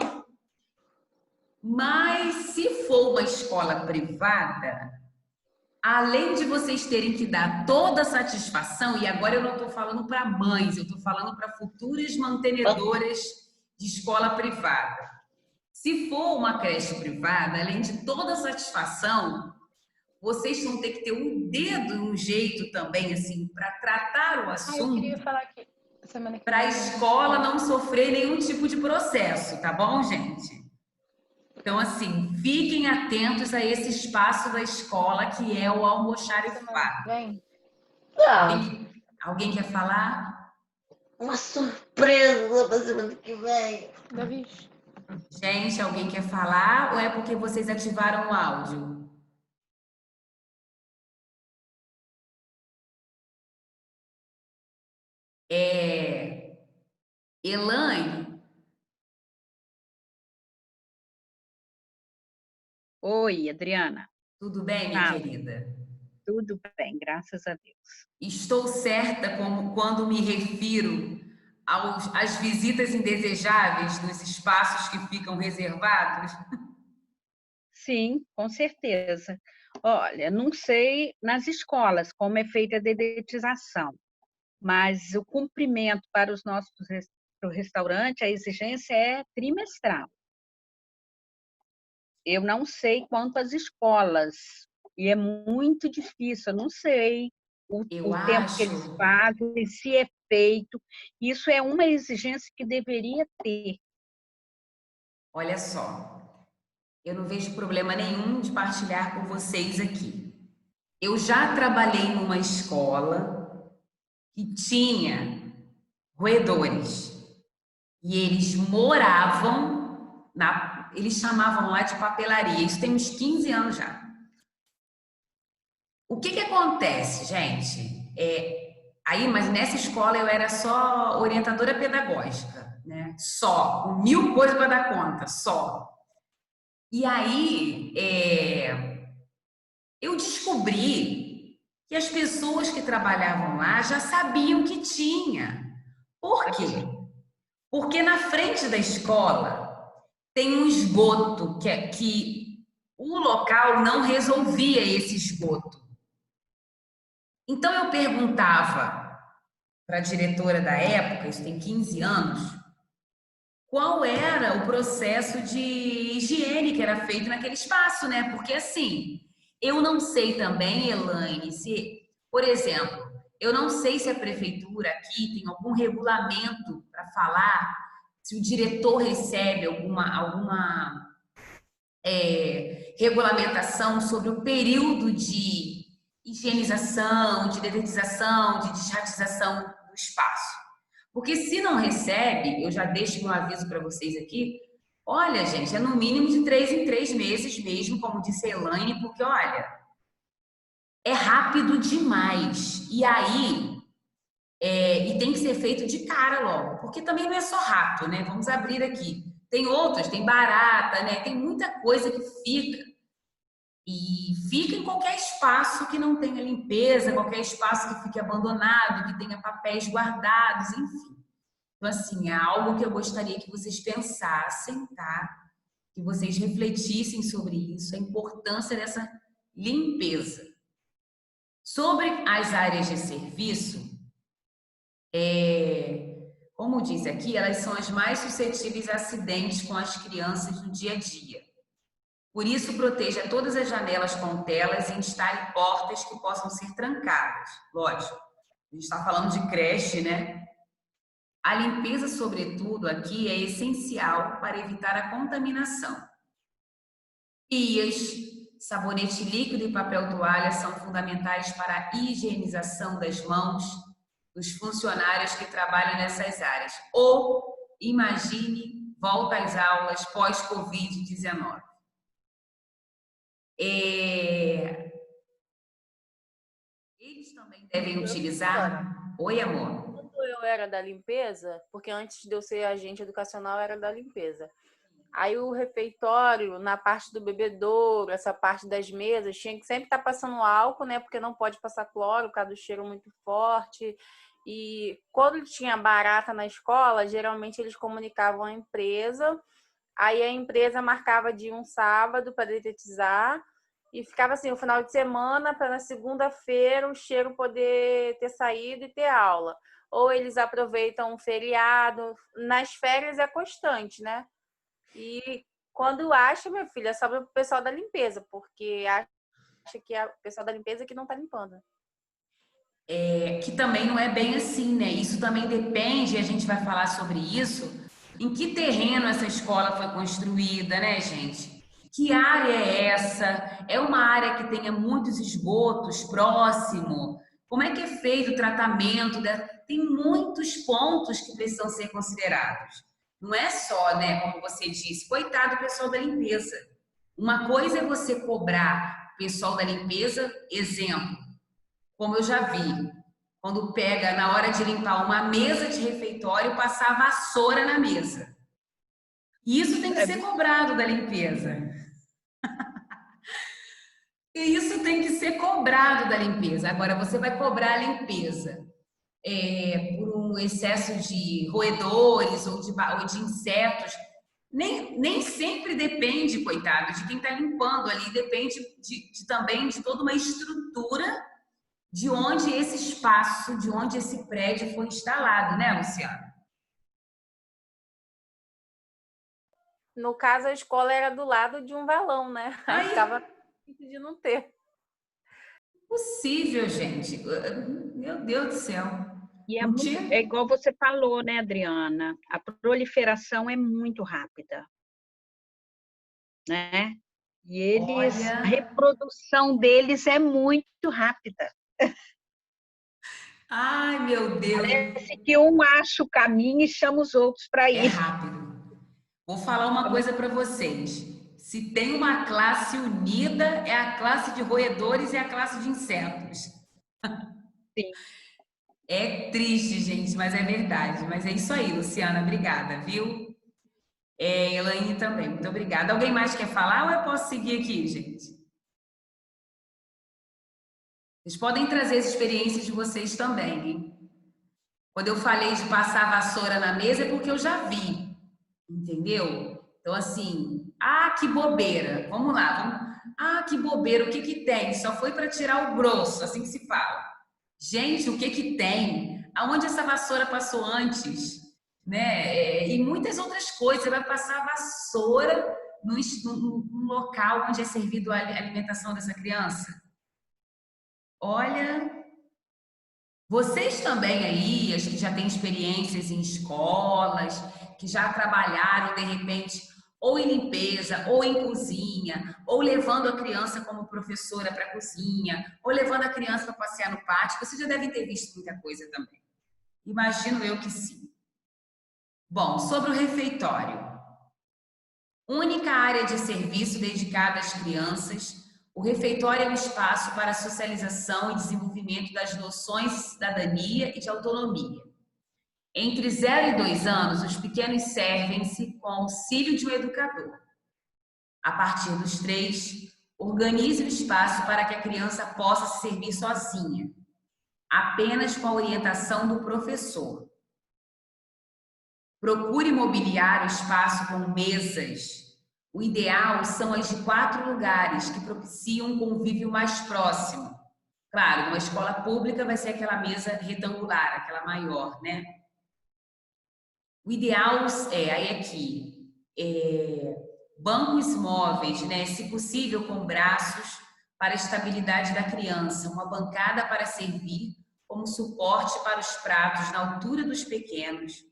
Mas se for uma escola privada, além de vocês terem que dar toda a satisfação, e agora eu não estou falando para mães, eu estou falando para futuras mantenedoras de escola privada. Se for uma creche privada, além de toda a satisfação, vocês vão ter que ter um dedo, um jeito também, assim, para tratar o assunto, para a escola não sofrer nenhum tipo de processo, tá bom, gente? Então, assim, fiquem atentos a esse espaço da escola que é o almoxarifado. Alguém quer falar? Uma surpresa para semana que vem. Davi. Gente, alguém quer falar ou é porque vocês ativaram o áudio? Elaine? Oi, Adriana. Tudo bem, minha querida? Tudo bem, graças a Deus. Estou certa quando me refiro às visitas indesejáveis nos espaços que ficam reservados? Sim, com certeza. Olha, não sei nas escolas como é feita a dedetização, mas o cumprimento para os nossos para o restaurante, a exigência é trimestral. Eu não sei quanto às escolas, e é muito difícil, eu não sei Eu o tempo que eles acho. fazem, se é feito. Isso é uma exigência que deveria ter. Olha só, eu não vejo problema nenhum de partilhar com vocês aqui. Eu já trabalhei numa escola que tinha roedores e eles moravam eles chamavam lá de papelaria. Isso tem uns 15 anos já. O que que acontece, gente? Aí, mas nessa escola eu era só orientadora pedagógica, né? Só, com 1000 coisas para dar conta, só. E aí, eu descobri que as pessoas que trabalhavam lá já sabiam que tinha. Por quê? Porque na frente da escola tem um esgoto que o local não resolvia esse esgoto. Então eu perguntava para a diretora da época, isso tem 15 anos, qual era o processo de higiene que era feito naquele espaço, né? Porque assim, eu não sei também, Elaine, se, por exemplo, eu não sei se a prefeitura aqui tem algum regulamento para falar se o diretor recebe alguma regulamentação sobre o período de higienização, de dedetização, de desratização do espaço. Porque se não recebe, eu já deixo um aviso para vocês aqui, olha, gente, é no mínimo de 3 em 3 meses mesmo, como disse a Elaine, porque, olha, é rápido demais. E aí, e tem que ser feito de cara logo, porque também não é só rato, né? Vamos abrir aqui. Tem outras, tem barata, né? Tem muita coisa que fica. E fica em qualquer espaço que não tenha limpeza, qualquer espaço que fique abandonado, que tenha papéis guardados, enfim. Então, assim, é algo que eu gostaria que vocês pensassem, tá? Que vocês refletissem sobre isso, a importância dessa limpeza. Sobre as áreas de serviço, como diz aqui, elas são as mais suscetíveis a acidentes com as crianças no dia a dia. Por isso, proteja todas as janelas com telas e instale portas que possam ser trancadas. Lógico, a gente está falando de creche, né? A limpeza, sobretudo, aqui é essencial para evitar a contaminação. Pias, sabonete líquido e papel toalha são fundamentais para a higienização das mãos dos funcionários que trabalham nessas áreas. Ou, imagine, volta às aulas pós-Covid-19. Eles também devem utilizar... Oi, amor. Quando eu era da limpeza, porque antes de eu ser agente educacional, eu era da limpeza. Aí o refeitório, na parte do bebedouro, essa parte das mesas, tinha que sempre estar passando álcool, né? Porque não pode passar cloro, por causa do cheiro muito forte. E quando tinha barata na escola, geralmente eles comunicavam à empresa. Aí a empresa marcava de um sábado para detetizar. E ficava assim, o final de semana, para na segunda-feira o cheiro poder ter saído e ter aula. Ou eles aproveitam um feriado. Nas férias é constante, né? E quando acha, minha filha, sobra pro pessoal da limpeza, porque acha que é o pessoal da limpeza que não tá limpando. Que também não é bem assim, né? Isso também depende, a gente vai falar sobre isso, em que terreno essa escola foi construída, né, gente? Que área é essa? É uma área que tenha muitos esgotos próximo? Como é que é feito o tratamento? Tem muitos pontos que precisam ser considerados. Não é só, né, como você disse, coitado do pessoal da limpeza. Uma coisa é você cobrar o pessoal da limpeza, exemplo, como eu já vi, quando pega na hora de limpar uma mesa de refeitório, passar vassoura na mesa. Isso tem que ser cobrado da limpeza. E isso tem que ser cobrado da limpeza. Agora, você vai cobrar a limpeza por um excesso de roedores ou de insetos. nem sempre depende, coitado, de quem está limpando ali, depende também de toda uma estrutura de onde esse espaço, de onde esse prédio foi instalado, né, Luciana? No caso, a escola era do lado de um valão, né? Aí ficava de não ter. Possível, gente. Meu Deus do céu. E é igual você falou, né, Adriana? A proliferação é muito rápida, né? E eles, a reprodução deles é muito rápida. Ai, meu Deus. Parece que um acha o caminho e chama os outros para ir. É rápido. Vou falar uma coisa para vocês. Se tem uma classe unida, é a classe de roedores e a classe de insetos. Sim. É triste, gente, mas é verdade. Mas é isso aí, Luciana. Obrigada, viu? Elaine também. Muito obrigada. Alguém mais quer falar ou eu posso seguir aqui, gente? Vocês podem trazer as experiências de vocês também, hein? Quando eu falei de passar a vassoura na mesa é porque eu já vi. Entendeu? Então, assim, que bobeira. Vamos lá. Que bobeira. O que que tem? Só foi para tirar o grosso, assim que se fala. Gente, o que que tem? Aonde essa vassoura passou antes? Né? E muitas outras coisas. Você vai passar a vassoura no local onde é servido a alimentação dessa criança? Olha, vocês também aí, acho que já têm experiências em escolas, que já trabalharam, de repente, ou em limpeza, ou em cozinha, ou levando a criança como professora para a cozinha, ou levando a criança para passear no pátio. Vocês já devem ter visto muita coisa também. Imagino eu que sim. Bom, sobre o refeitório. Única área de serviço dedicada às crianças, o refeitório é um espaço para a socialização e desenvolvimento das noções de cidadania e de autonomia. Entre 0 e 2 anos, os pequenos servem-se com auxílio de um educador. A partir dos 3, organize o espaço para que a criança possa se servir sozinha, apenas com a orientação do professor. Procure mobiliar o espaço com mesas. O ideal são as de 4 lugares, que propiciam um convívio mais próximo. Claro, numa escola pública vai ser aquela mesa retangular, aquela maior, né? O ideal bancos móveis, né? Se possível, com braços para a estabilidade da criança, uma bancada para servir como suporte para os pratos na altura dos pequenos,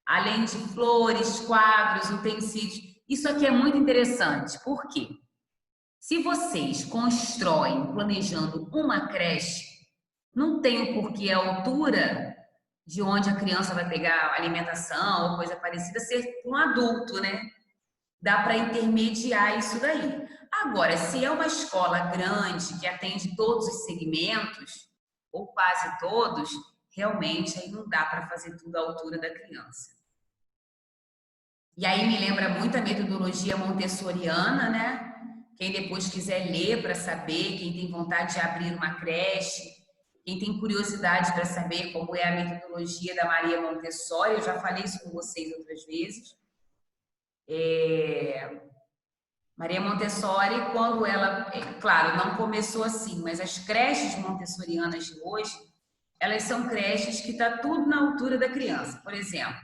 além de flores, quadros, utensílios. Isso aqui é muito interessante, por quê? Se vocês constroem planejando uma creche, não tem o porquê a altura de onde a criança vai pegar alimentação ou coisa parecida ser um adulto, né? Dá para intermediar isso daí. Agora, se é uma escola grande que atende todos os segmentos, ou quase todos, realmente aí não dá para fazer tudo à altura da criança. E aí me lembra muito a metodologia montessoriana, né? Quem depois quiser ler para saber, quem tem vontade de abrir uma creche, quem tem curiosidade para saber como é a metodologia da Maria Montessori, eu já falei isso com vocês outras vezes. Maria Montessori, quando ela, claro, não começou assim, mas as creches montessorianas de hoje, elas são creches que está tudo na altura da criança. Por exemplo,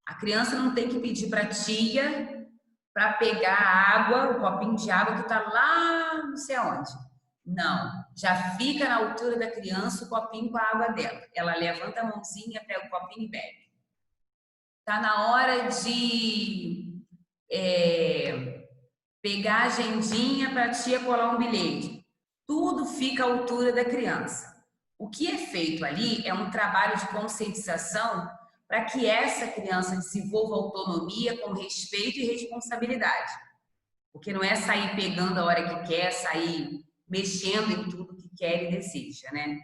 a criança não tem que pedir para a tia para pegar a água, o copinho de água que está lá não sei aonde. Não, já fica na altura da criança o copinho com a água dela. Ela levanta a mãozinha, pega o copinho e bebe. Está na hora de pegar a agendinha para a tia colar um bilhete. Tudo fica à altura da criança. O que é feito ali é um trabalho de conscientização para que essa criança desenvolva autonomia com respeito e responsabilidade. Porque não é sair pegando a hora que quer, sair mexendo em tudo que quer e deseja, né?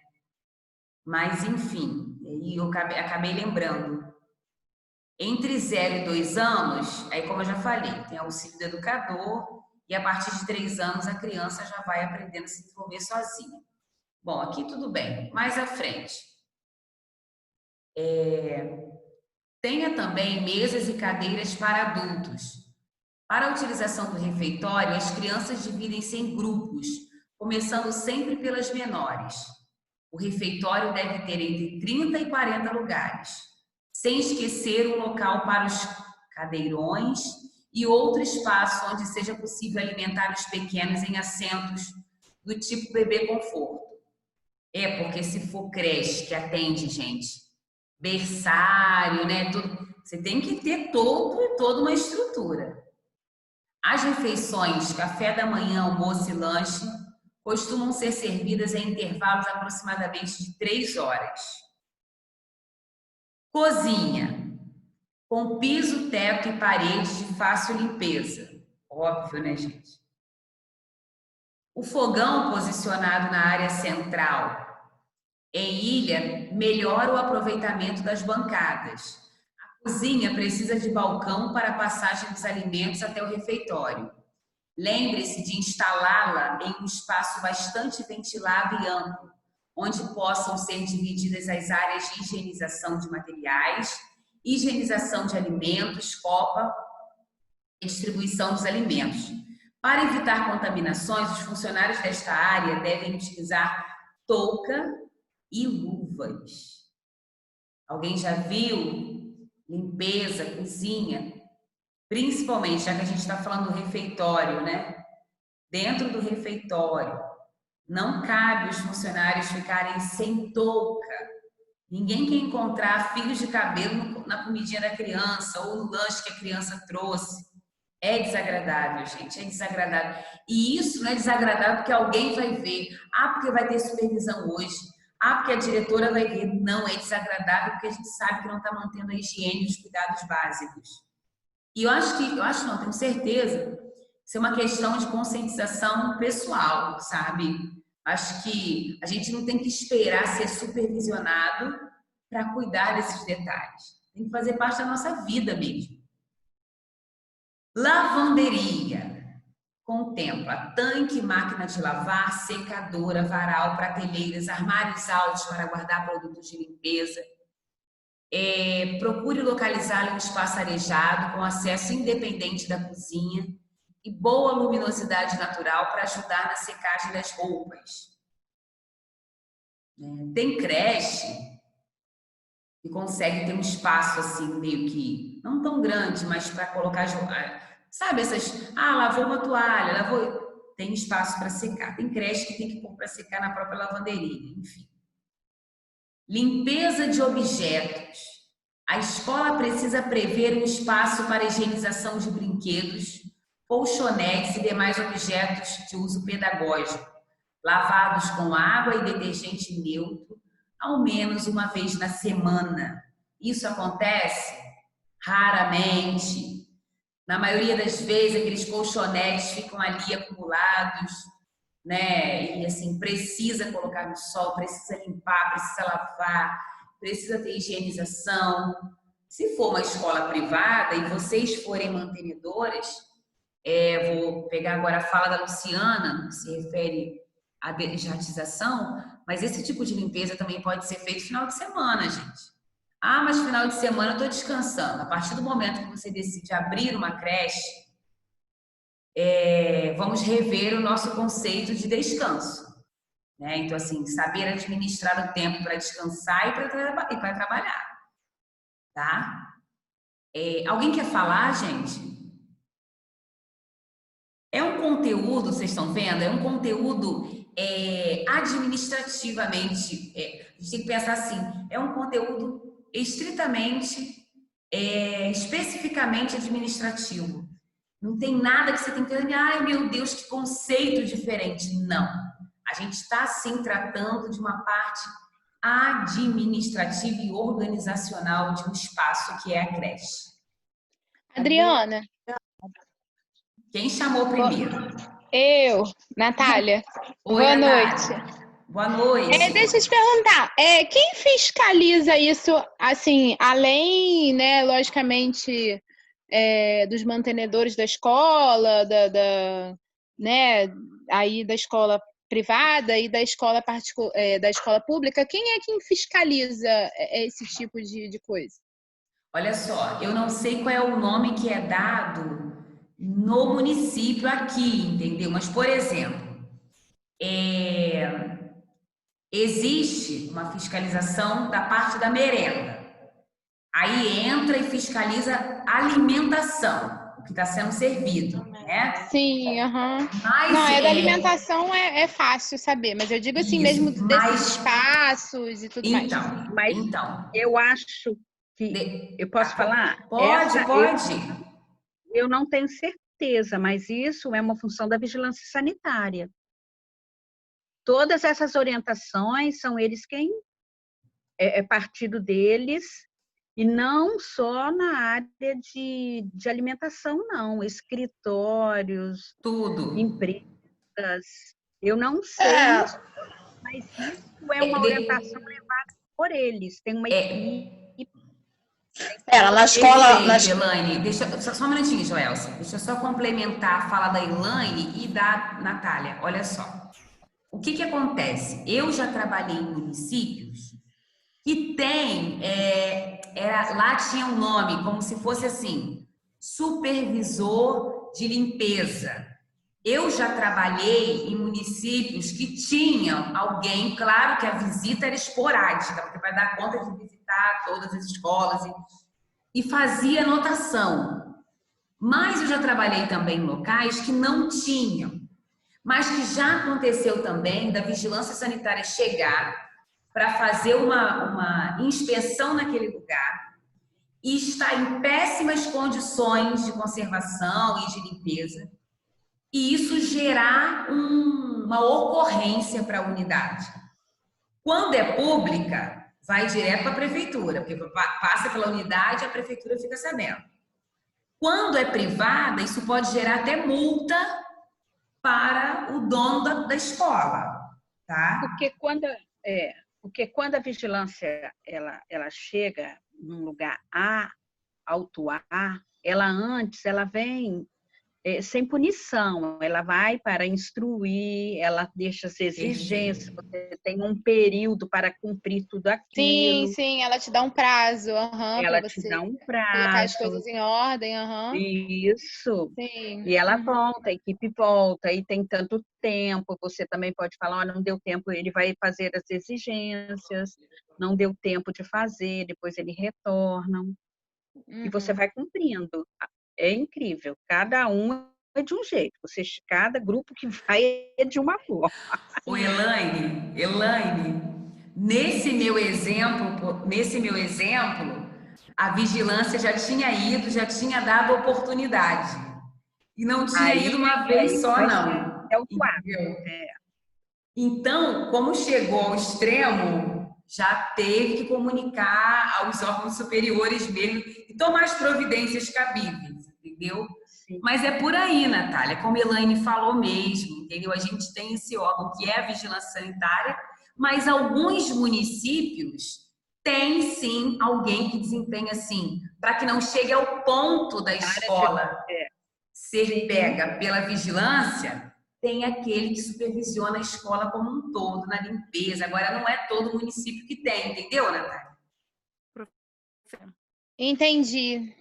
Mas, enfim, eu acabei lembrando. Entre 0 e 2 anos, aí como eu já falei, tem auxílio do educador e a partir de 3 anos a criança já vai aprendendo a se desenvolver sozinha. Bom, aqui tudo bem. Mais à frente. Tenha também mesas e cadeiras para adultos. Para a utilização do refeitório, as crianças dividem-se em grupos, começando sempre pelas menores. O refeitório deve ter entre 30 e 40 lugares, sem esquecer um local para os cadeirões e outro espaço onde seja possível alimentar os pequenos em assentos do tipo bebê conforto. Porque se for creche que atende, gente, berçário, né, tudo, você tem que ter toda uma estrutura. As refeições, café da manhã, almoço e lanche, costumam ser servidas em intervalos aproximadamente de 3 horas. Cozinha, com piso, teto e paredes de fácil limpeza. Óbvio, né, gente? O fogão posicionado na área central, em ilha, melhora o aproveitamento das bancadas. A cozinha precisa de balcão para a passagem dos alimentos até o refeitório. Lembre-se de instalá-la em um espaço bastante ventilado e amplo, onde possam ser divididas as áreas de higienização de materiais, higienização de alimentos, copa e distribuição dos alimentos. Para evitar contaminações, os funcionários desta área devem utilizar touca e luvas. Alguém já viu? Limpeza, cozinha, principalmente, já que a gente está falando do refeitório, né? Dentro do refeitório, não cabe os funcionários ficarem sem touca. Ninguém quer encontrar fios de cabelo na comidinha da criança ou no lanche que a criança trouxe. É desagradável, gente, é desagradável. E isso não é desagradável porque alguém vai ver. Porque vai ter supervisão hoje. Porque a diretora vai ver. Não, é desagradável porque a gente sabe que não está mantendo a higiene e os cuidados básicos. E não, tenho certeza, isso é uma questão de conscientização pessoal, sabe? Acho que a gente não tem que esperar ser supervisionado para cuidar desses detalhes. Tem que fazer parte da nossa vida mesmo. Lavanderia. Contempla tanque, máquina de lavar, secadora, varal, prateleiras, armários altos para guardar produtos de limpeza. Procure localizá-lo em um espaço arejado, com acesso independente da cozinha e boa luminosidade natural para ajudar na secagem das roupas. Tem creche que consegue ter um espaço assim, meio que, não tão grande, mas para colocar, sabe, lavou uma toalha, tem espaço para secar. Tem creche que tem que pôr para secar na própria lavanderia, enfim. Limpeza de objetos. A escola precisa prever um espaço para higienização de brinquedos, colchonetes e demais objetos de uso pedagógico, lavados com água e detergente neutro, ao menos uma vez na semana. Isso acontece raramente. Na maioria das vezes, aqueles colchonetes ficam ali acumulados, né? E assim, precisa colocar no sol, precisa limpar, precisa lavar, precisa ter higienização. Se for uma escola privada e vocês forem mantenedoras, vou pegar agora a fala da Luciana, que se refere à desjatização, mas esse tipo de limpeza também pode ser feito no final de semana, gente. Mas no final de semana eu estou descansando. A partir do momento que você decide abrir uma creche, vamos rever o nosso conceito de descanso. Né? Então, assim, saber administrar o tempo para descansar e para trabalhar. Tá? Alguém quer falar, gente? É um conteúdo, vocês estão vendo? É um conteúdo administrativamente, a gente tem que pensar assim, é um conteúdo estritamente, especificamente administrativo. Não tem nada que você tem que ter, ai meu Deus, que conceito diferente. Não. A gente está, sim, tratando de uma parte administrativa e organizacional de um espaço que é a creche. Adriana. Quem chamou primeiro? Eu, Natália. Oi, Boa Natália. noite. Boa noite. Deixa eu te perguntar, quem fiscaliza isso, assim, além, né, logicamente, dos mantenedores da escola, né, aí da escola privada e da escola da escola pública, quem é quem fiscaliza esse tipo de coisa? Olha só, eu não sei qual é o nome que é dado no município aqui, entendeu? Mas, por exemplo, existe uma fiscalização da parte da merenda. Aí entra e fiscaliza a alimentação, o que está sendo servido, né? Sim, aham. Mas, Não, da alimentação é fácil saber, mas eu digo assim mesmo desses espaços e tudo mais. Mas eu acho que... Eu posso falar? Pode. Eu não tenho certeza, mas isso é uma função da vigilância sanitária. Todas essas orientações são eles quem... É partido deles, e não só na área de alimentação, não. Escritórios, tudo. Empresas. Eu não sei, mas isso é uma orientação levada por eles. Tem uma equipe. Na escola... Elaine, só um minutinho, Joelsa. Deixa eu só complementar a fala da Elaine e da Natália. Olha só. O que acontece? Eu já trabalhei em municípios que tem, lá tinha um nome, como se fosse assim, supervisor de limpeza. Eu já trabalhei em municípios que tinham alguém, claro que a visita era esporádica, porque vai dar conta de visitar todas as escolas e fazia anotação. Mas eu já trabalhei também em locais que não tinham, mas que já aconteceu também da vigilância sanitária chegar para fazer uma inspeção naquele lugar e está em péssimas condições de conservação e de limpeza, e isso gerar uma ocorrência para a unidade. Quando é pública, vai direto para a prefeitura, porque passa pela unidade e a prefeitura fica sabendo. Quando é privada, isso pode gerar até multa para o dono da escola, tá? Porque quando a vigilância ela chega num lugar A, autuar, ela vem sem punição, ela vai para instruir, ela deixa as exigências, você tem um período para cumprir tudo aquilo. Sim, ela te dá um prazo, ela te dá um prazo. Colocar as coisas em ordem, Isso. Sim. E ela volta, a equipe volta, e tem tanto tempo, você também pode falar, não deu tempo, ele vai fazer as exigências, não deu tempo de fazer, depois ele retorna, e você vai cumprindo. É incrível, cada um é de um jeito, cada grupo que vai é de uma forma. Ô, Elaine, nesse meu exemplo, a vigilância já tinha ido, já tinha dado oportunidade. E não tinha ido uma vez só, não. É o quarto. Então, como chegou ao extremo, já teve que comunicar aos órgãos superiores mesmo e tomar as providências cabíveis, entendeu? Sim. Mas é por aí, Natália, como a Elaine falou mesmo, entendeu? A gente tem esse órgão que é a vigilância sanitária, mas alguns municípios têm sim alguém que desempenha assim, para que não chegue ao ponto da escola ser pega pela vigilância, tem aquele que supervisiona a escola como um todo, na limpeza. Agora, não é todo município que tem, entendeu, Natália? Entendi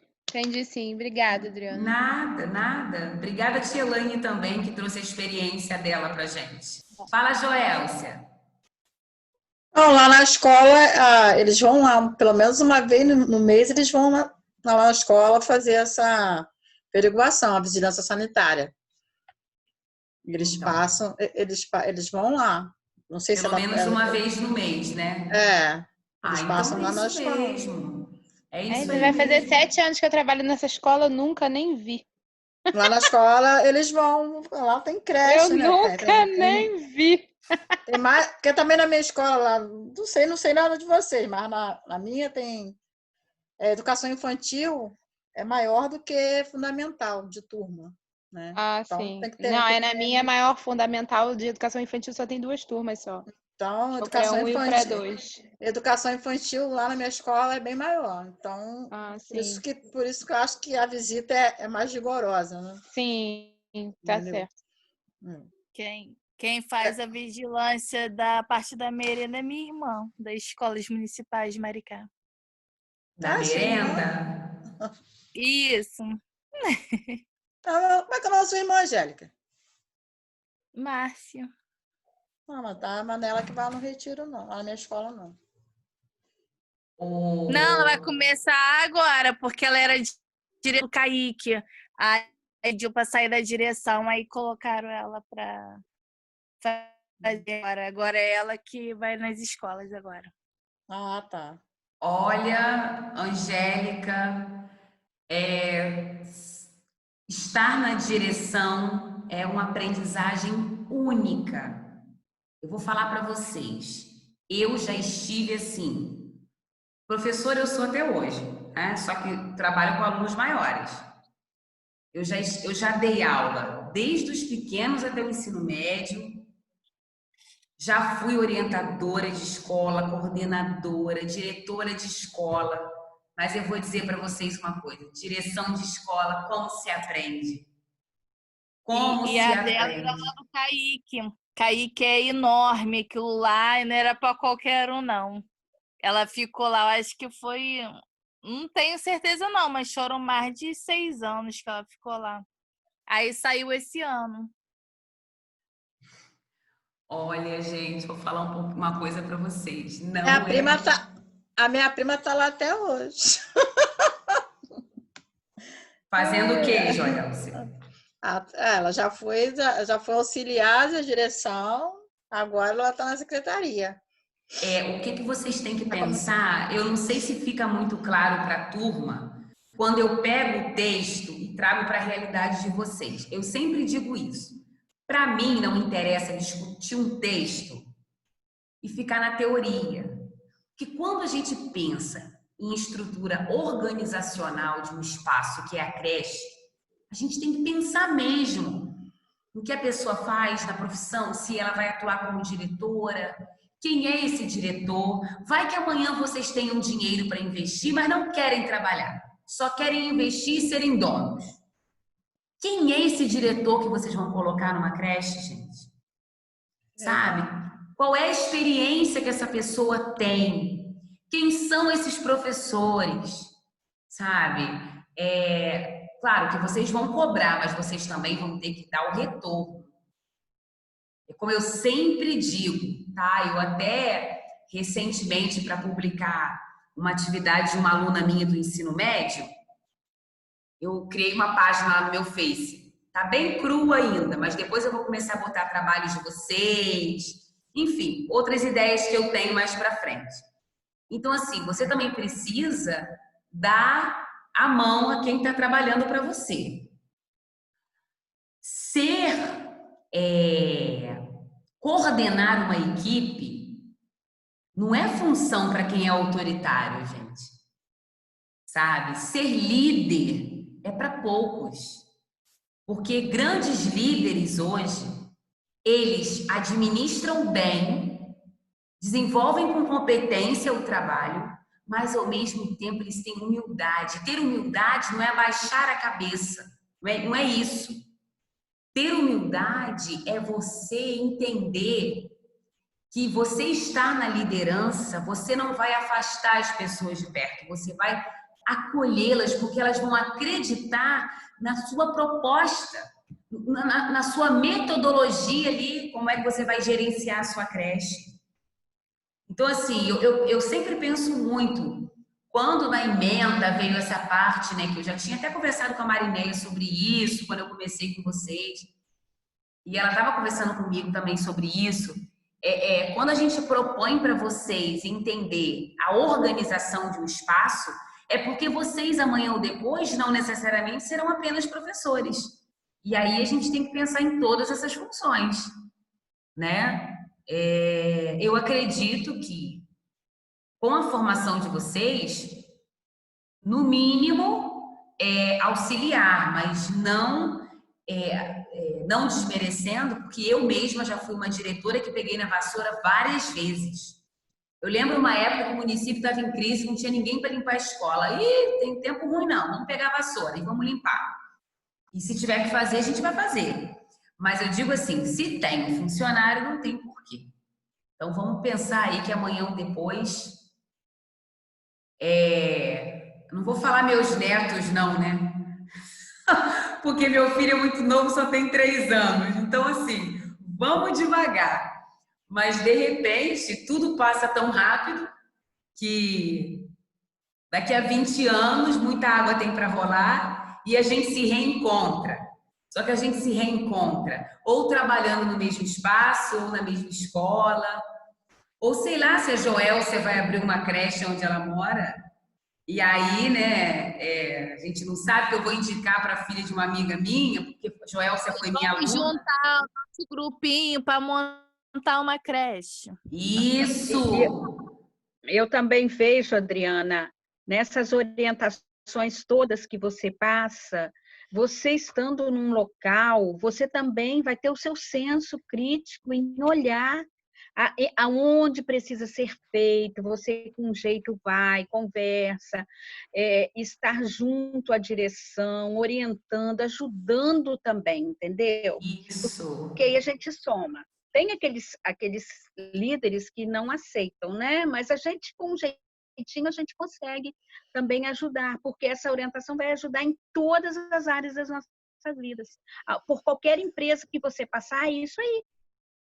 sim. Obrigada, Adriana. Nada. Obrigada a tia Elaine também, que trouxe a experiência dela pra gente. Fala, Joelcia. Lá na escola, eles vão lá, pelo menos uma vez no mês, eles vão lá na escola fazer essa averiguação, a vigilância sanitária. Eles passam, eles vão lá. Não sei pelo menos uma vez no mês, né? Eles passam lá na escola. Mesmo. É isso aí. Vai fazer 7 anos que eu trabalho nessa escola, eu nunca nem vi. Lá na escola, eles vão, lá tem creche, eu nunca nem vi. Tem mais, porque também na minha escola lá, não sei nada de vocês, mas na minha tem educação infantil é maior do que fundamental de turma, né? Então, sim. Tem que ter, na minha é maior fundamental de educação infantil, só tem 2 turmas só. Então, educação infantil lá na minha escola é bem maior. Então, por isso que eu acho que a visita é mais rigorosa, né? Sim, tá certo. Quem faz a vigilância da parte da merenda é minha irmã, das escolas municipais de Maricá. Da merenda? Isso. Como é que é o nome da sua irmã, Angélica? Márcia. Não, mas tá a Manela que vai no retiro, não. Lá na minha escola, não. Não, ela vai começar agora, porque ela era direto do Kaique. Aí pediu para sair da direção, aí colocaram ela para fazer agora. Agora é ela que vai nas escolas agora. Ah, tá. Olha, Angélica, estar na direção é uma aprendizagem única. Eu vou falar para vocês. Eu já estive assim. Professora eu sou até hoje, né? Só que trabalho com alunos maiores. Eu já dei aula desde os pequenos até o ensino médio. Já fui orientadora de escola, coordenadora, diretora de escola. Mas eu vou dizer para vocês uma coisa: direção de escola, como se aprende? Como se a dela aprende? era lá do Kaique. Kaique é enorme, aquilo lá não era para qualquer um, não. Ela ficou lá, eu acho que foi. Não tenho certeza, não, mas foram mais de 6 anos que ela ficou lá. Aí saiu esse ano. Olha, gente, vou falar uma coisa para vocês. Não A minha prima tá lá até hoje. Fazendo o quê, Joelce? Ela já foi auxiliar da direção, agora ela está na secretaria. O que vocês têm que pensar, eu não sei se fica muito claro para a turma, quando eu pego o texto e trago para a realidade de vocês. Eu sempre digo isso. Para mim, não interessa discutir um texto e ficar na teoria. Porque quando a gente pensa em estrutura organizacional de um espaço que é a creche, a gente tem que pensar mesmo no que a pessoa faz na profissão, se ela vai atuar como diretora, quem é esse diretor. Vai que amanhã vocês tenham dinheiro para investir, mas não querem trabalhar, só querem investir e serem donos. Quem é esse diretor que vocês vão colocar numa creche, gente? Sabe? Qual é a experiência que essa pessoa tem? Quem são esses professores? Sabe? Claro que vocês vão cobrar, mas vocês também vão ter que dar o retorno. É como eu sempre digo, tá? Eu até recentemente, para publicar uma atividade de uma aluna minha do ensino médio, eu criei uma página lá no meu Face. Tá bem crua ainda, mas depois eu vou começar a botar trabalhos de vocês, enfim, outras ideias que eu tenho mais para frente. Então, assim, você também precisa dar a mão a quem está trabalhando para você. Coordenar uma equipe não é função para quem é autoritário, gente. Sabe? Ser líder é para poucos. Porque grandes líderes hoje, eles administram bem, desenvolvem com competência o trabalho, mas ao mesmo tempo eles têm humildade. Ter humildade não é abaixar a cabeça, não é isso. Ter humildade é você entender que você está na liderança, você não vai afastar as pessoas de perto, você vai acolhê-las, porque elas vão acreditar na sua proposta, na sua metodologia ali, como é que você vai gerenciar a sua creche. Então, assim, eu sempre penso muito, quando na emenda veio essa parte, né, que eu já tinha até conversado com a Marinéia sobre isso, quando eu comecei com vocês, e ela estava conversando comigo também sobre isso, quando a gente propõe para vocês entender a organização de um espaço, é porque vocês amanhã ou depois não necessariamente serão apenas professores. E aí a gente tem que pensar em todas essas funções, né? Eu acredito que com a formação de vocês, no mínimo, auxiliar, mas não desmerecendo, porque eu mesma já fui uma diretora que peguei na vassoura várias vezes. Eu lembro uma época que o município estava em crise, não tinha ninguém para limpar a escola. Ih, tem tempo ruim não, vamos pegar a vassoura e vamos limpar. E se tiver que fazer, a gente vai fazer. Mas eu digo assim, se tem um funcionário, não tem porquê. Então vamos pensar aí que amanhã ou depois... não vou falar meus netos não, né? porque meu filho é muito novo, só tem 3 anos. Então, assim, vamos devagar. Mas, de repente, tudo passa tão rápido que daqui a 20 anos, muita água tem para rolar e a gente se reencontra. Só que a gente se reencontra ou trabalhando no mesmo espaço, ou na mesma escola, ou sei lá, se a Joelcia vai abrir uma creche onde ela mora. E aí, né, a gente não sabe, que eu vou indicar para a filha de uma amiga minha, porque a Joelcia foi minha aluna. Vamos juntar o nosso grupinho para montar uma creche. Isso! Eu também vejo, Adriana, nessas orientações todas que você passa, você estando num local, você também vai ter o seu senso crítico em olhar aonde precisa ser feito, você com um jeito vai, conversa, estar junto à direção, orientando, ajudando também, entendeu? Isso. Porque aí a gente soma. Tem aqueles líderes que não aceitam, né? Mas a gente, com um jeitinho, a gente consegue também ajudar, porque essa orientação vai ajudar em todas as áreas das nossas vidas. Por qualquer empresa que você passar, é isso aí.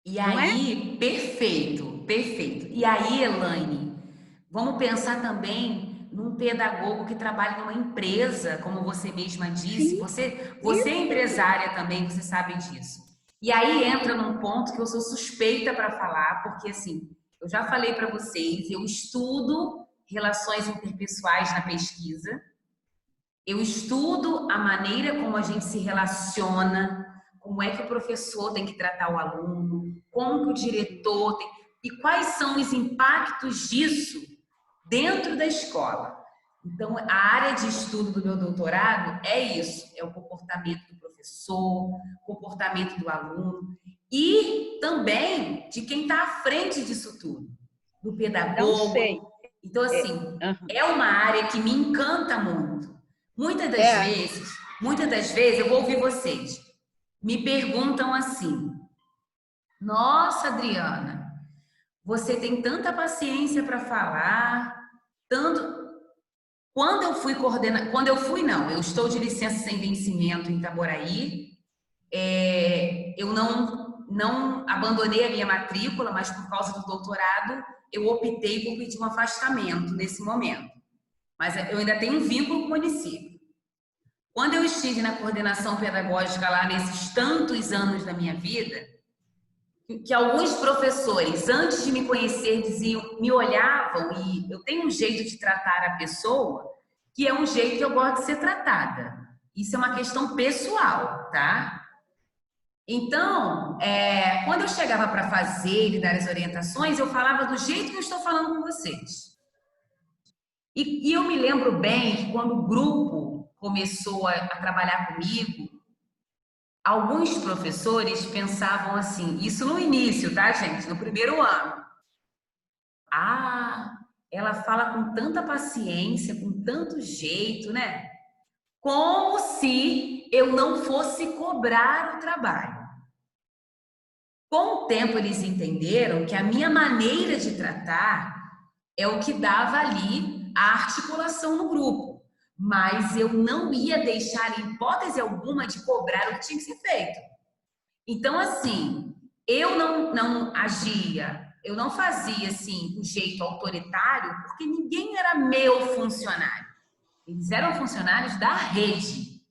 E aí, perfeito, perfeito. E aí, Elaine, vamos pensar também num pedagogo que trabalha numa empresa, como você mesma disse. Você é empresária também, você sabe disso. E aí entra num ponto que eu sou suspeita para falar, porque assim, eu já falei para vocês, eu estudo relações interpessoais na pesquisa, eu estudo a maneira como a gente se relaciona, como é que o professor tem que tratar o aluno, como que o diretor tem... E quais são os impactos disso dentro da escola. Então, a área de estudo do meu doutorado é isso, é o comportamento do professor, comportamento do aluno e também de quem está à frente disso tudo, do pedagogo. Não sei. Então, assim, é uma área que me encanta muito. Muitas das vezes, eu vou ouvir vocês. Me perguntam assim: nossa, Adriana, você tem tanta paciência para falar, tanto... Quando eu fui coordenar... Quando eu fui, não, eu estou de licença sem vencimento em Itaboraí, eu não abandonei a minha matrícula, mas por causa do doutorado, eu optei por pedir um afastamento nesse momento. Mas eu ainda tenho um vínculo com o município. Quando eu estive na coordenação pedagógica lá nesses tantos anos da minha vida, que alguns professores, antes de me conhecer, me olhavam e eu tenho um jeito de tratar a pessoa que é um jeito que eu gosto de ser tratada. Isso é uma questão pessoal, tá? Então, quando eu chegava para fazer e dar as orientações, eu falava do jeito que eu estou falando com vocês. E eu me lembro bem que quando o grupo começou a trabalhar comigo, alguns professores pensavam assim, isso no início, tá, gente? No primeiro ano. Ah, ela fala com tanta paciência, com tanto jeito, né? Como se eu não fosse cobrar o trabalho. Com o tempo, eles entenderam que a minha maneira de tratar é o que dava ali a articulação no grupo. Mas eu não ia deixar, em hipótese alguma, de cobrar o que tinha que ser feito. Então, assim, eu não agia, eu não fazia, assim, um jeito autoritário, porque ninguém era meu funcionário. Eles eram funcionários da rede.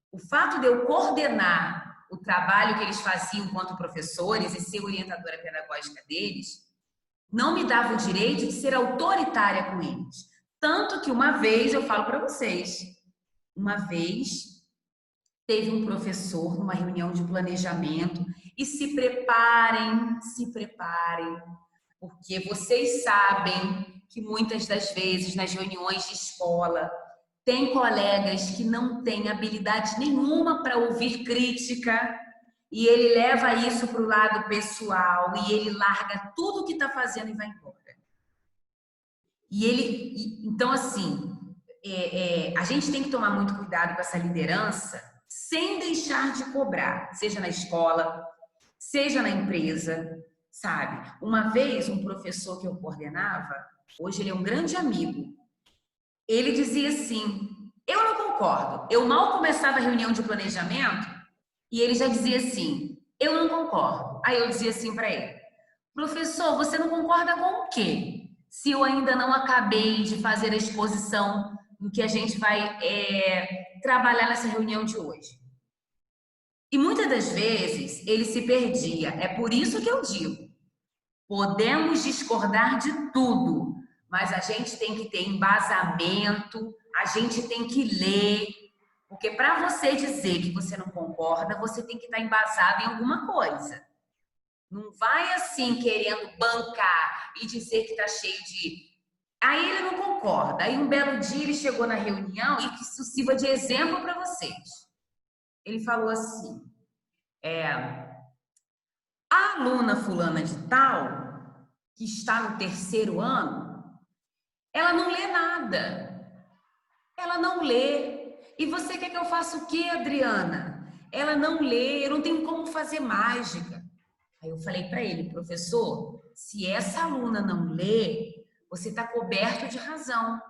O fato de eu coordenar o trabalho que eles faziam enquanto professores e ser orientadora pedagógica deles, não me dava o direito de ser autoritária com eles. Tanto que uma vez, eu falo para vocês, uma vez teve um professor numa reunião de planejamento e se preparem, porque vocês sabem que muitas das vezes nas reuniões de escola tem colegas que não têm habilidade nenhuma para ouvir crítica e ele leva isso para o lado pessoal e ele larga tudo o que está fazendo e vai embora. Então, assim, a gente tem que tomar muito cuidado com essa liderança sem deixar de cobrar, seja na escola, seja na empresa, sabe? Uma vez, um professor que eu coordenava, hoje ele é um grande amigo, ele dizia assim, Eu não concordo. Eu mal começava a reunião de planejamento e ele já dizia assim, eu não concordo. Aí eu dizia assim para ele, professor, você não concorda com o quê? Se eu ainda não acabei de fazer a exposição do que a gente vai trabalhar nessa reunião de hoje. E muitas das vezes ele se perdia. É por isso que eu digo, podemos discordar de tudo, mas a gente tem que ter embasamento, a gente tem que ler, porque para você dizer que você não concorda, você tem que estar embasado em alguma coisa. Não vai assim querendo bancar e dizer que está cheio de... Aí ele não concorda. Aí um belo dia ele chegou na reunião e que isso sirva de exemplo para vocês. Ele falou assim, a aluna fulana de tal, que está no 3º ano, ela não lê nada. Ela não lê. E você quer que eu faça o quê, Adriana? Ela não lê, eu não tenho como fazer mágica. Aí eu falei para ele, professor, se essa aluna não lê, você está coberto de razão.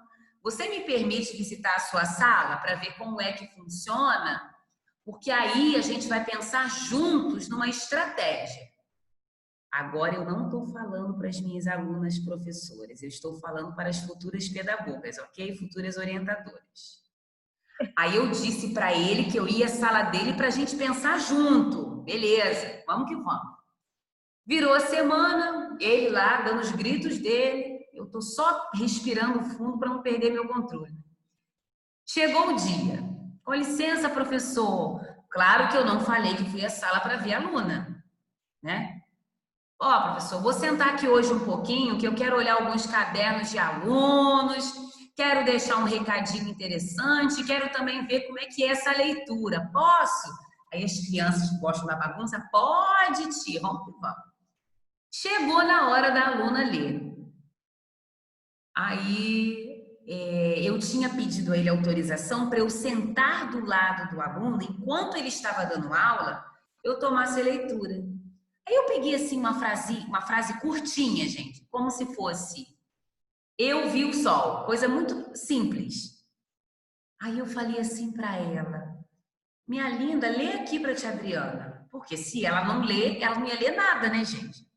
Você me permite visitar a sua sala para ver como é que funciona? Porque aí a gente vai pensar juntos numa estratégia. Agora eu não estou falando para as minhas alunas professoras, eu estou falando para as futuras pedagogas, ok? Futuras orientadoras. Aí eu disse para ele que eu ia à sala dele para a gente pensar junto. Beleza, vamos que vamos. Virou a semana, ele lá dando os gritos dele, eu tô só respirando fundo para não perder meu controle. Chegou o dia. Com licença, professor. Claro que eu não falei que fui à sala para ver a aluna, né? Ó, professor, vou sentar aqui hoje um pouquinho, que eu quero olhar alguns cadernos de alunos, quero deixar um recadinho interessante, quero também ver como é que é essa leitura. Posso? Aí as crianças que gostam da bagunça, pode, tia, vamos. Chegou na hora da aluna ler. Aí eu tinha pedido a ele autorização para eu sentar do lado do aluno, enquanto ele estava dando aula, eu tomasse a leitura. Aí eu peguei assim uma frase curtinha, gente, como se fosse eu vi o sol, coisa muito simples. Aí eu falei assim para ela, minha linda, lê aqui para tia Adriana, porque se ela não lê, ela não ia ler nada, né, gente?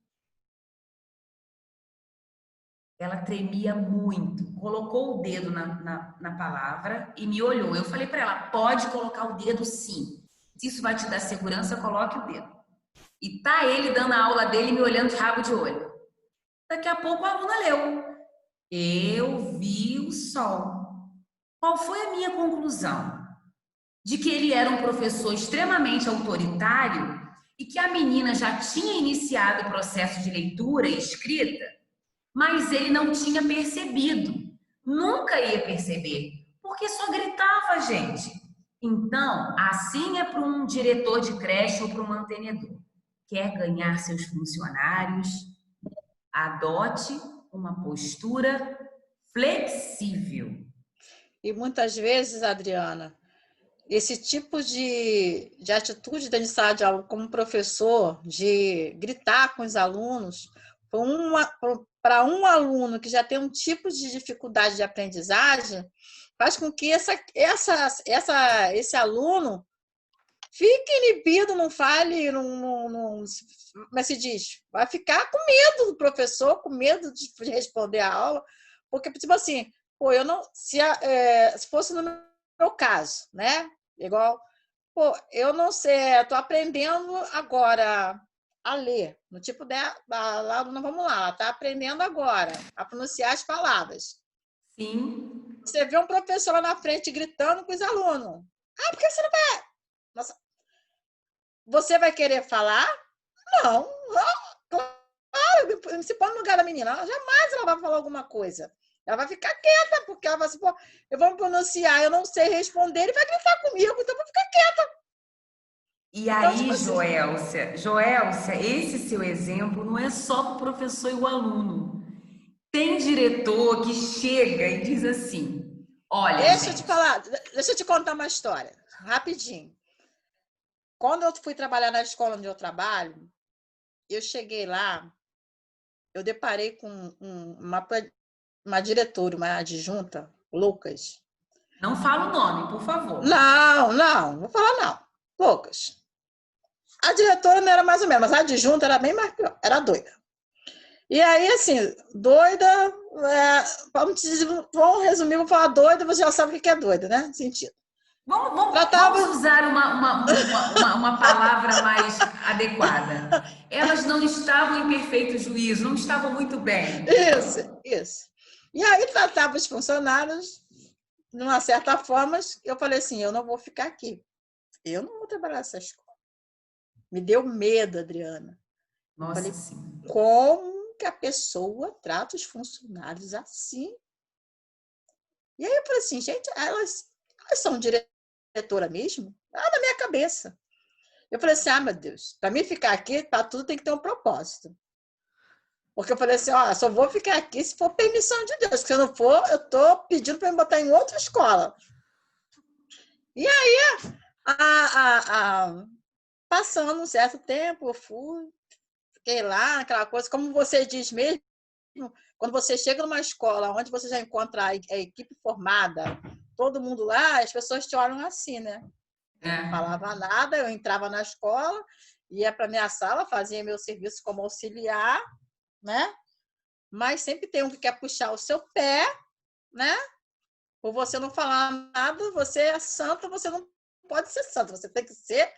Ela tremia muito, colocou o dedo na palavra e me olhou. Eu falei para ela, pode colocar o dedo sim. Se isso vai te dar segurança, coloque o dedo. E tá ele dando a aula dele me olhando de rabo de olho. Daqui a pouco a aluna leu. Eu vi o sol. Qual foi a minha conclusão? De que ele era um professor extremamente autoritário e que a menina já tinha iniciado o processo de leitura e escrita, mas ele não tinha percebido. Nunca ia perceber, porque só gritava, gente. Então, assim é para um diretor de creche ou para um mantenedor. Quer ganhar seus funcionários? Adote uma postura flexível. E muitas vezes, Adriana, esse tipo de atitude da sala de aula como professor, de gritar com os alunos, para um aluno que já tem um tipo de dificuldade de aprendizagem, faz com que esse aluno fique inibido, não fale, como é que se diz? Vai ficar com medo do professor, com medo de responder a aula, porque, tipo assim, pô, eu não, se fosse no meu caso, né? Igual, pô, eu não sei, estou aprendendo agora a ler, no tipo lá, vamos lá, ela está aprendendo agora a pronunciar as palavras. Sim. Você vê um professor lá na frente gritando com os alunos. Ah, por que você não vai? Nossa, você vai querer falar? Não, claro, se põe no lugar da menina, jamais ela vai falar alguma coisa. Ela vai ficar quieta, porque ela vai assim, pô, eu vou me pronunciar, eu não sei responder, ele vai gritar comigo, então eu vou ficar quieta. E aí, tipo assim, Joelcia, esse seu exemplo não é só para o professor e o aluno. Tem diretor que chega e diz assim, olha, deixa eu te contar uma história, rapidinho. Quando eu fui trabalhar na escola onde eu trabalho, eu cheguei lá, eu deparei com uma diretora, uma adjunta, Lucas. Não fala o nome, por favor. Não vou falar não. Poucas. A diretora não era mais ou menos, mas a adjunta era bem mais pior, era doida. E aí, assim, doida, vamos resumir, vou falar doida, você já sabe o que é doida, né? Sentido. Vamos usar uma palavra mais adequada. Elas não estavam em perfeito juízo, não estavam muito bem. Isso. E aí tratava os funcionários de uma certa forma, eu falei assim, eu não vou ficar aqui. Eu não vou trabalhar nessa escola. Me deu medo, Adriana. Nossa, falei, sim. como que a pessoa trata os funcionários assim? E aí eu falei assim, gente, elas são diretora mesmo? Na minha cabeça. Eu falei assim, meu Deus, para mim ficar aqui, para tudo tem que ter um propósito. Porque eu falei assim, só vou ficar aqui se for permissão de Deus, porque se não for, eu estou pedindo para me botar em outra escola. E aí, passando um certo tempo, eu fiquei lá, aquela coisa, como você diz mesmo, quando você chega numa escola onde você já encontra a equipe formada, todo mundo lá, as pessoas te olham assim, né? Eu não falava nada, eu entrava na escola, ia para minha sala, fazia meu serviço como auxiliar, né? Mas sempre tem um que quer puxar o seu pé, né? Por você não falar nada, você é santa, você não pode ser santa, você tem que ser,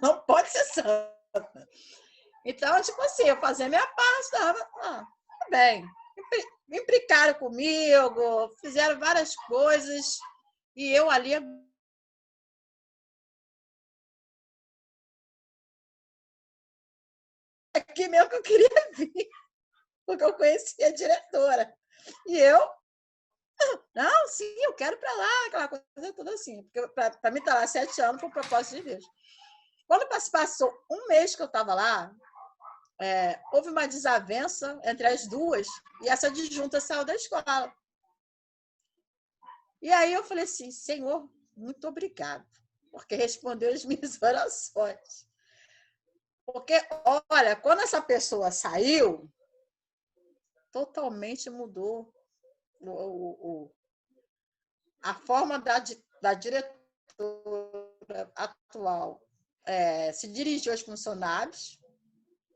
não pode ser santa. Então, tipo assim, eu fazia minha parte, tudo bem. Implicaram comigo, fizeram várias coisas, e eu ali aqui mesmo que eu queria vir, porque eu conhecia a diretora. E eu, não, sim, eu quero ir para lá, aquela coisa toda assim. Porque para mim estar lá 7 anos foi um propósito de Deus. Quando passou um mês que eu estava lá, houve uma desavença entre as duas e essa adjunta saiu da escola. E aí eu falei assim, Senhor, muito obrigado, porque respondeu as minhas orações. Porque, olha, quando essa pessoa saiu, totalmente mudou a forma da diretora atual se dirigir aos funcionários.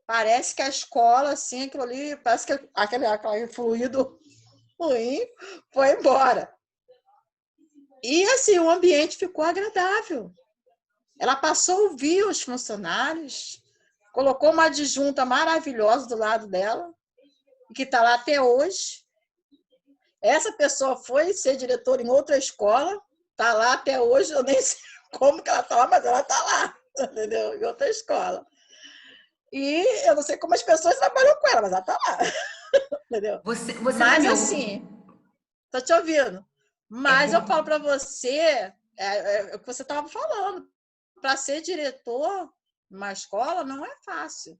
Parece que a escola, assim, aquilo ali, parece que aquele fluido ruim foi embora. E, assim, o ambiente ficou agradável. Ela passou a ouvir os funcionários, colocou uma adjunta maravilhosa do lado dela, que está lá até hoje. Essa pessoa foi ser diretora em outra escola, está lá até hoje, eu nem sei como que ela está lá, mas ela está lá, entendeu? Em outra escola. E eu não sei como as pessoas trabalham com ela, mas ela está lá, entendeu? Mas assim, estou te ouvindo. Mas eu falo para você, o que você estava falando, para ser diretor numa escola não é fácil.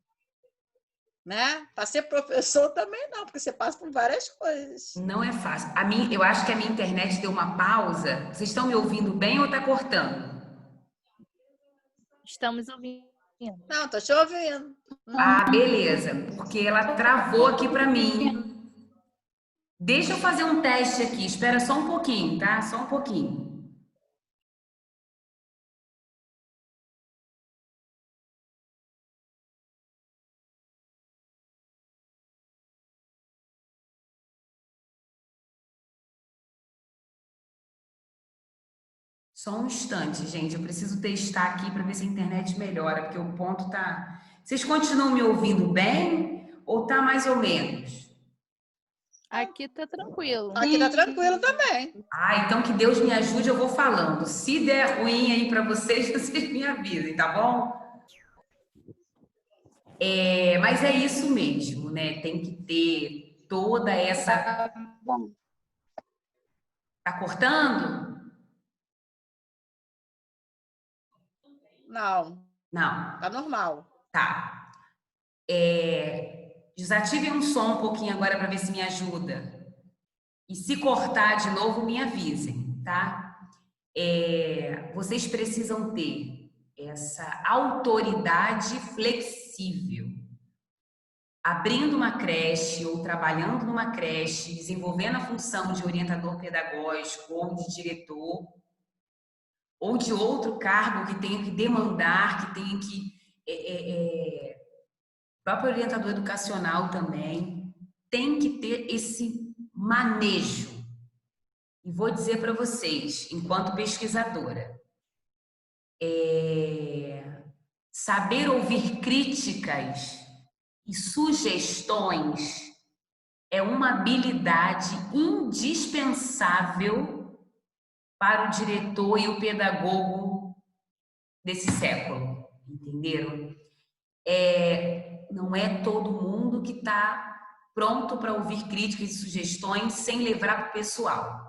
Né? Para ser professor também não, porque você passa por várias coisas. Não é fácil. Eu acho que a minha internet deu uma pausa. Vocês estão me ouvindo bem ou está cortando? Estamos ouvindo. Não, estou te ouvindo. Beleza, porque ela travou aqui para mim. Deixa eu fazer um teste aqui. Espera só um pouquinho, tá? Só um pouquinho. Só um instante, gente. Eu preciso testar aqui para ver se a internet melhora, porque o ponto tá... Vocês continuam me ouvindo bem ou tá mais ou menos? Aqui tá tranquilo. Aqui tá tranquilo também. Então que Deus me ajude, eu vou falando. Se der ruim aí para vocês, vocês me avisem, tá bom? Mas é isso mesmo, né? Tem que ter toda essa... Tá cortando? Não. Não. Tá normal. Tá. Desativem um som um pouquinho agora para ver se me ajuda. E se cortar de novo, me avisem, tá? Vocês precisam ter essa autoridade flexível. abrindo uma creche ou trabalhando numa creche, desenvolvendo a função de orientador pedagógico ou de diretor, ou de outro cargo que tenha que demandar, que tenha que... próprio orientador educacional também, tem que ter esse manejo. E vou dizer para vocês, enquanto pesquisadora, saber ouvir críticas e sugestões é uma habilidade indispensável para o diretor e o pedagogo desse século, entenderam? Não é todo mundo que está pronto para ouvir críticas e sugestões sem levar para o pessoal.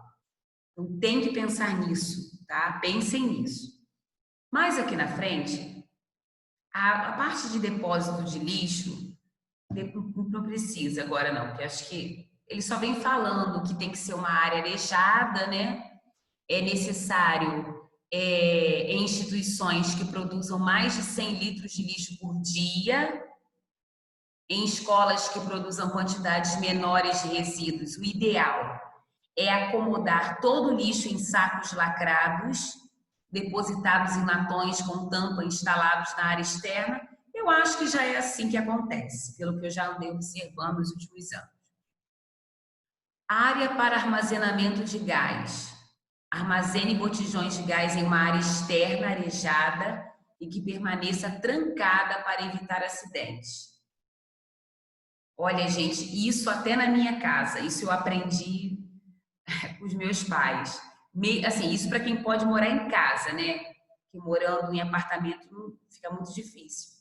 Então, tem que pensar nisso, tá? Pensem nisso. Mas aqui na frente, a parte de depósito de lixo, não precisa agora não, porque acho que ele só vem falando que tem que ser uma área arejada, né? É necessário em instituições que produzam mais de 100 litros de lixo por dia, em escolas que produzam quantidades menores de resíduos. O ideal é acomodar todo o lixo em sacos lacrados, depositados em latões com tampa instalados na área externa. Eu acho que já é assim que acontece, pelo que eu já andei observando nos últimos anos. Área para armazenamento de gás. Armazene botijões de gás em uma área externa arejada e que permaneça trancada para evitar acidentes. Olha, gente, isso até na minha casa, isso eu aprendi com os meus pais. Assim, isso para quem pode morar em casa, né? Que morando em apartamento fica muito difícil.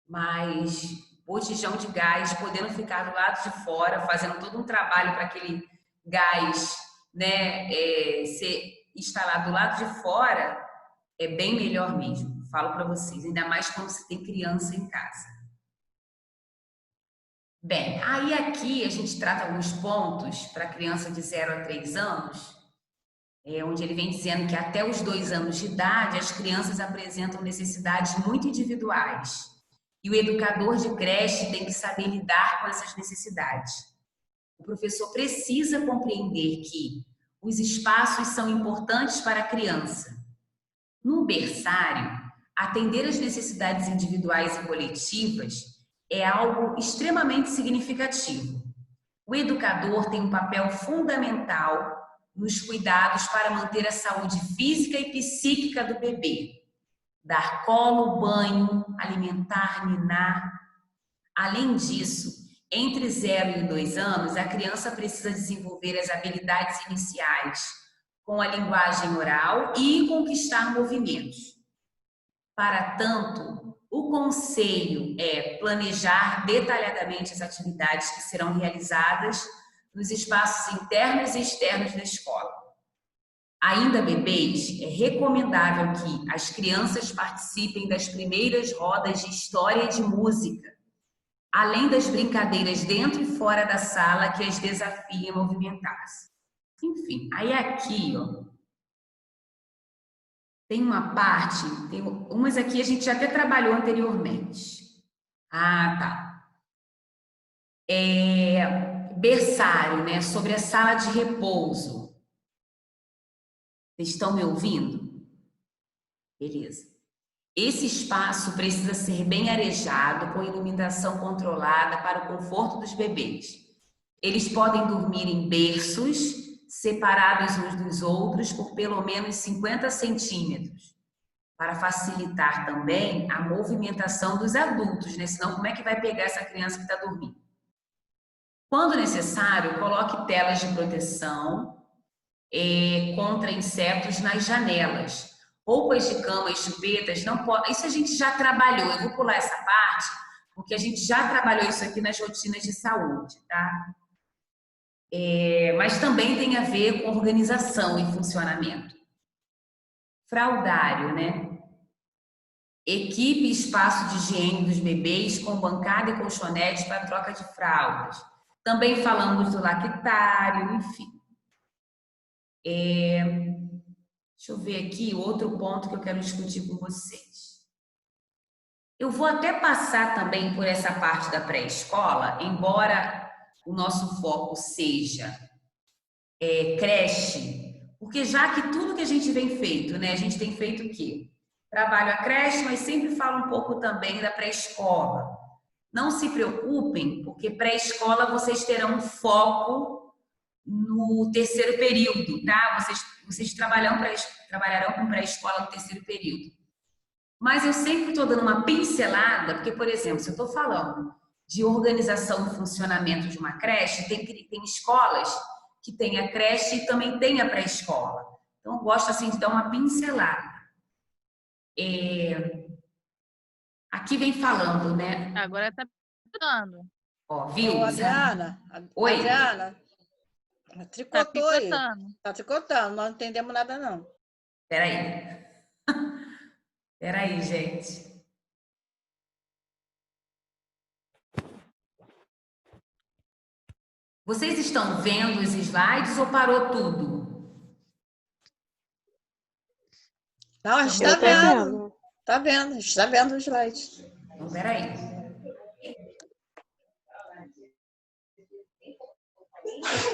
Mas botijão de gás podendo ficar do lado de fora, fazendo todo um trabalho para aquele gás, né, ser instalado do lado de fora, é bem melhor mesmo. Falo para vocês, ainda mais quando você tem criança em casa. Bem, aí aqui a gente trata alguns pontos para criança de 0 a 3 anos, onde ele vem dizendo que até os 2 anos de idade as crianças apresentam necessidades muito individuais. E o educador de creche tem que saber lidar com essas necessidades. O professor precisa compreender que os espaços são importantes para a criança. No berçário, atender às necessidades individuais e coletivas é algo extremamente significativo. O educador tem um papel fundamental nos cuidados para manter a saúde física e psíquica do bebê. Dar colo, banho, alimentar, ninar. Além disso, entre 0 e 2 anos, a criança precisa desenvolver as habilidades iniciais com a linguagem oral e conquistar movimentos. Para tanto, o conselho é planejar detalhadamente as atividades que serão realizadas nos espaços internos e externos da escola. Ainda bebês, é recomendável que as crianças participem das primeiras rodas de história e de música, além das brincadeiras dentro e fora da sala que as desafiem a movimentar-se. Enfim, aí aqui, ó, tem uma parte, tem umas aqui a gente já até trabalhou anteriormente. Ah, tá. Berçário, né, sobre a sala de repouso. Vocês estão me ouvindo? Beleza. Esse espaço precisa ser bem arejado, com iluminação controlada para o conforto dos bebês. Eles podem dormir em berços, separados uns dos outros por pelo menos 50 centímetros, para facilitar também a movimentação dos adultos, né? Senão como é que vai pegar essa criança que está dormindo? Quando necessário, coloque telas de proteção contra insetos nas janelas. Roupas de cama e chupetas não podem... Isso a gente já trabalhou. Eu vou pular essa parte, porque a gente já trabalhou isso aqui nas rotinas de saúde, tá? Mas também tem a ver com organização e funcionamento. Fraldário, né? Equipe e espaço de higiene dos bebês com bancada e colchonetes para troca de fraldas. Também falamos do lactário, enfim. Deixa eu ver aqui outro ponto que eu quero discutir com vocês. Eu vou até passar também por essa parte da pré-escola, embora o nosso foco seja creche, porque já que tudo que a gente vem feito, né? A gente tem feito o quê? Trabalho a creche, mas sempre falo um pouco também da pré-escola. Não se preocupem, porque pré-escola vocês terão foco no terceiro período, tá? Vocês trabalharão com pré-escola no terceiro período. Mas eu sempre estou dando uma pincelada, porque, por exemplo, se eu estou falando de organização do funcionamento de uma creche, tem escolas que tem a creche e também tem a pré-escola. Então, eu gosto assim de dar uma pincelada. Aqui vem falando, né? Agora tá picando. Ó, viu? Ô, Adriana, Oi? Adriana, Tá tricotou aí. picotando. Tá tricotando, nós não entendemos nada, não. Peraí. Peraí, gente. Vocês estão vendo os slides ou parou tudo? Não, a gente está vendo. Está vendo, a gente está vendo os slides. Então, peraí.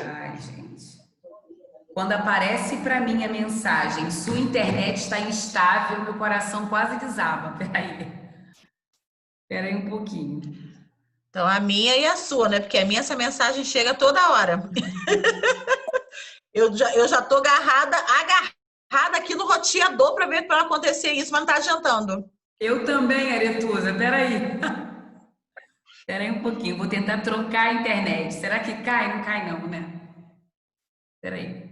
Ai, gente. Quando aparece para mim a mensagem, sua internet está instável, meu coração quase desaba. Peraí um pouquinho. Então, a minha e a sua, né? Porque a minha, essa mensagem chega toda hora. Eu já tô agarrada aqui no roteador para ver para acontecer isso, mas não tá adiantando. Eu também, Aretusa. Peraí. Peraí um pouquinho. Vou tentar trocar a internet. Será que cai? Não cai não, né? Peraí.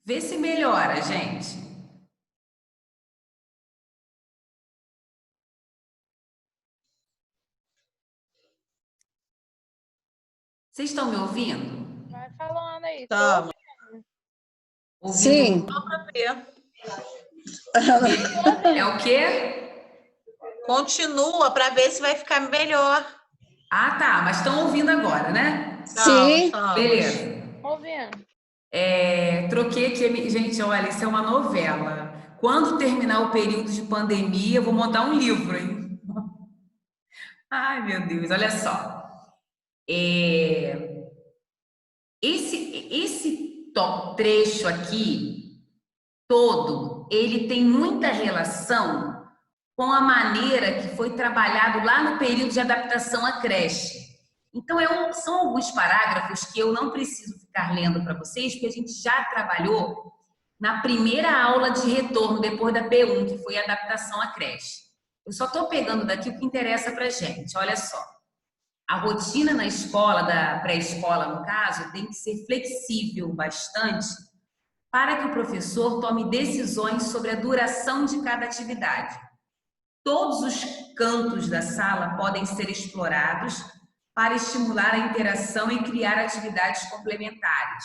Vê se melhora, gente. Vocês estão me ouvindo? Vai falando aí. Tá. Sim. É o quê? Continua para ver se vai ficar melhor. Ah, tá. Mas estão ouvindo agora, né? Sim. Beleza. Ouvindo. Troquei aqui. Gente, olha, isso é uma novela. Quando terminar o período de pandemia, eu vou montar um livro, hein? Ai, meu Deus, olha só. Esse trecho aqui, todo, ele tem muita relação com a maneira que foi trabalhado lá no período de adaptação à creche. Então, são alguns parágrafos que eu não preciso ficar lendo para vocês, porque a gente já trabalhou na primeira aula de retorno, depois da P1, que foi a adaptação à creche. Eu só estou pegando daqui o que interessa para a gente. Olha só. A rotina na escola, da pré-escola, no caso, tem que ser flexível bastante para que o professor tome decisões sobre a duração de cada atividade. Todos os cantos da sala podem ser explorados para estimular a interação e criar atividades complementares.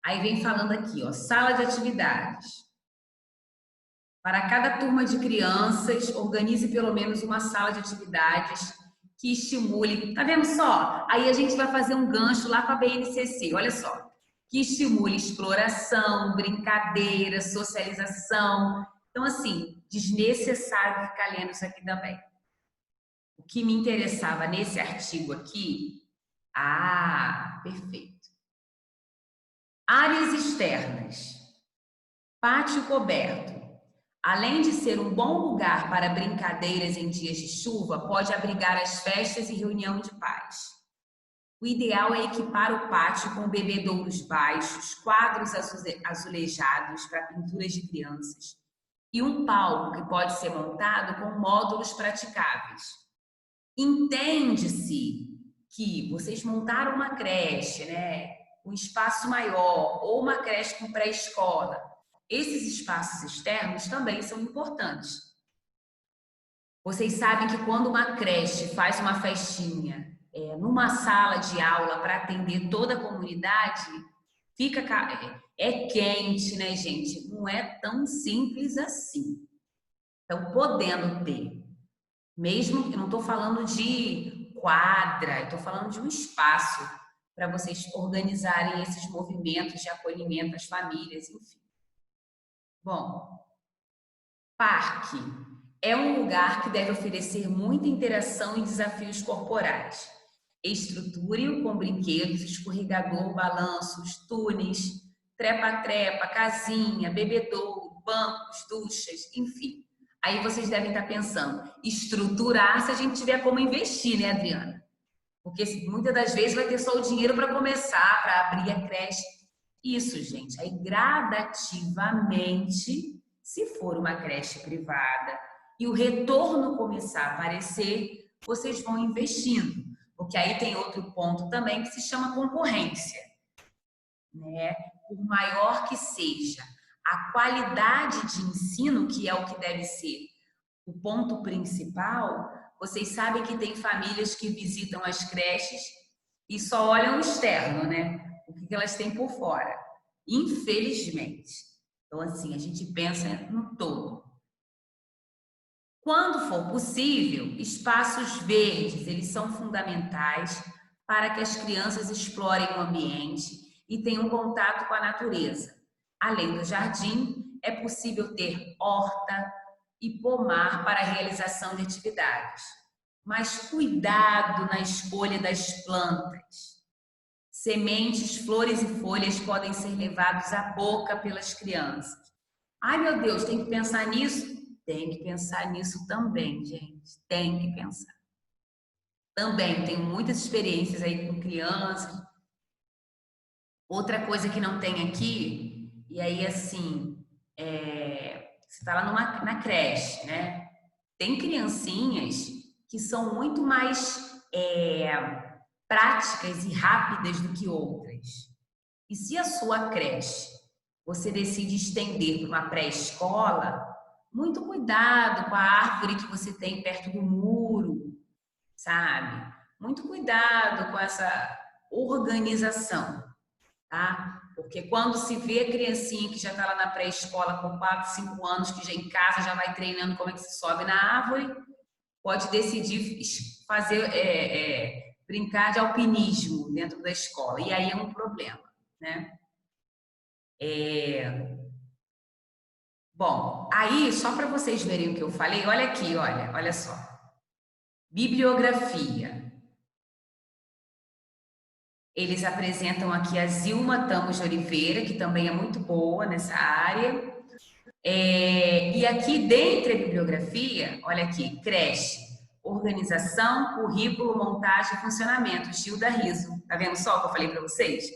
Aí vem falando aqui, ó, sala de atividades. Para cada turma de crianças, organize pelo menos uma sala de atividades que estimule. Tá vendo só? Aí a gente vai fazer um gancho lá com a BNCC, olha só. Que estimule exploração, brincadeira, socialização. Então, assim, desnecessário ficar lendo isso aqui também. O que me interessava nesse artigo aqui... Ah, perfeito. Áreas externas. Pátio coberto. Além de ser um bom lugar para brincadeiras em dias de chuva, pode abrigar as festas e reunião de pais. O ideal é equipar o pátio com bebedouros baixos, quadros azulejados para pinturas de crianças e um palco que pode ser montado com módulos praticáveis. Entende-se que vocês montaram uma creche, né, um espaço maior, ou uma creche com pré-escola. Esses espaços externos também são importantes. Vocês sabem que quando uma creche faz uma festinha numa sala de aula para atender toda a comunidade, é quente, né, gente? Não é tão simples assim. Então, podendo ter, mesmo que não estou falando de quadra, eu estou falando de um espaço para vocês organizarem esses movimentos de acolhimento às famílias, enfim. Bom, parque é um lugar que deve oferecer muita interação e desafios corporais. Estruture-o com brinquedos, escorregador, balanços, túneis, trepa-trepa, casinha, bebedouro, bancos, duchas, enfim. Aí vocês devem estar pensando, estruturar se a gente tiver como investir, né, Adriana? Porque muitas das vezes vai ter só o dinheiro para começar, para abrir a creche. Isso, gente. Aí gradativamente, se for uma creche privada e o retorno começar a aparecer, vocês vão investindo. Porque aí tem outro ponto também que se chama concorrência, né? Por maior que seja a qualidade de ensino, que é o que deve ser o ponto principal, vocês sabem que tem famílias que visitam as creches e só olham o externo, né? O que elas têm por fora. Infelizmente. Então, assim, a gente pensa no todo. Quando for possível, espaços verdes, eles são fundamentais para que as crianças explorem o ambiente e tenham contato com a natureza. Além do jardim, é possível ter horta e pomar para a realização de atividades. Mas cuidado na escolha das plantas. Sementes, flores e folhas podem ser levados à boca pelas crianças. Ai, meu Deus, tem que pensar nisso? Tem que pensar nisso também, gente. Tem que pensar. Também tenho muitas experiências aí com crianças. Outra coisa que não tem aqui, e aí assim, você está lá na creche, né? Tem criancinhas que são muito mais práticas e rápidas do que outras. E se a sua creche você decide estender para uma pré-escola, muito cuidado com a árvore que você tem perto do muro, sabe? Muito cuidado com essa organização, tá? Porque quando se vê a criancinha que já está lá na pré-escola com 4, 5 anos, que já em casa já vai treinando como é que se sobe na árvore, pode decidir fazer, brincar de alpinismo dentro da escola. E aí é um problema, né? Bom, aí, só para vocês verem o que eu falei, olha aqui, olha só. Bibliografia. Eles apresentam aqui a Zilma Tamos de Oliveira, que também é muito boa nessa área. E aqui, dentre a bibliografia, olha aqui, creche, organização, currículo, montagem e funcionamento, Gilda Riso. Tá vendo só o que eu falei para vocês?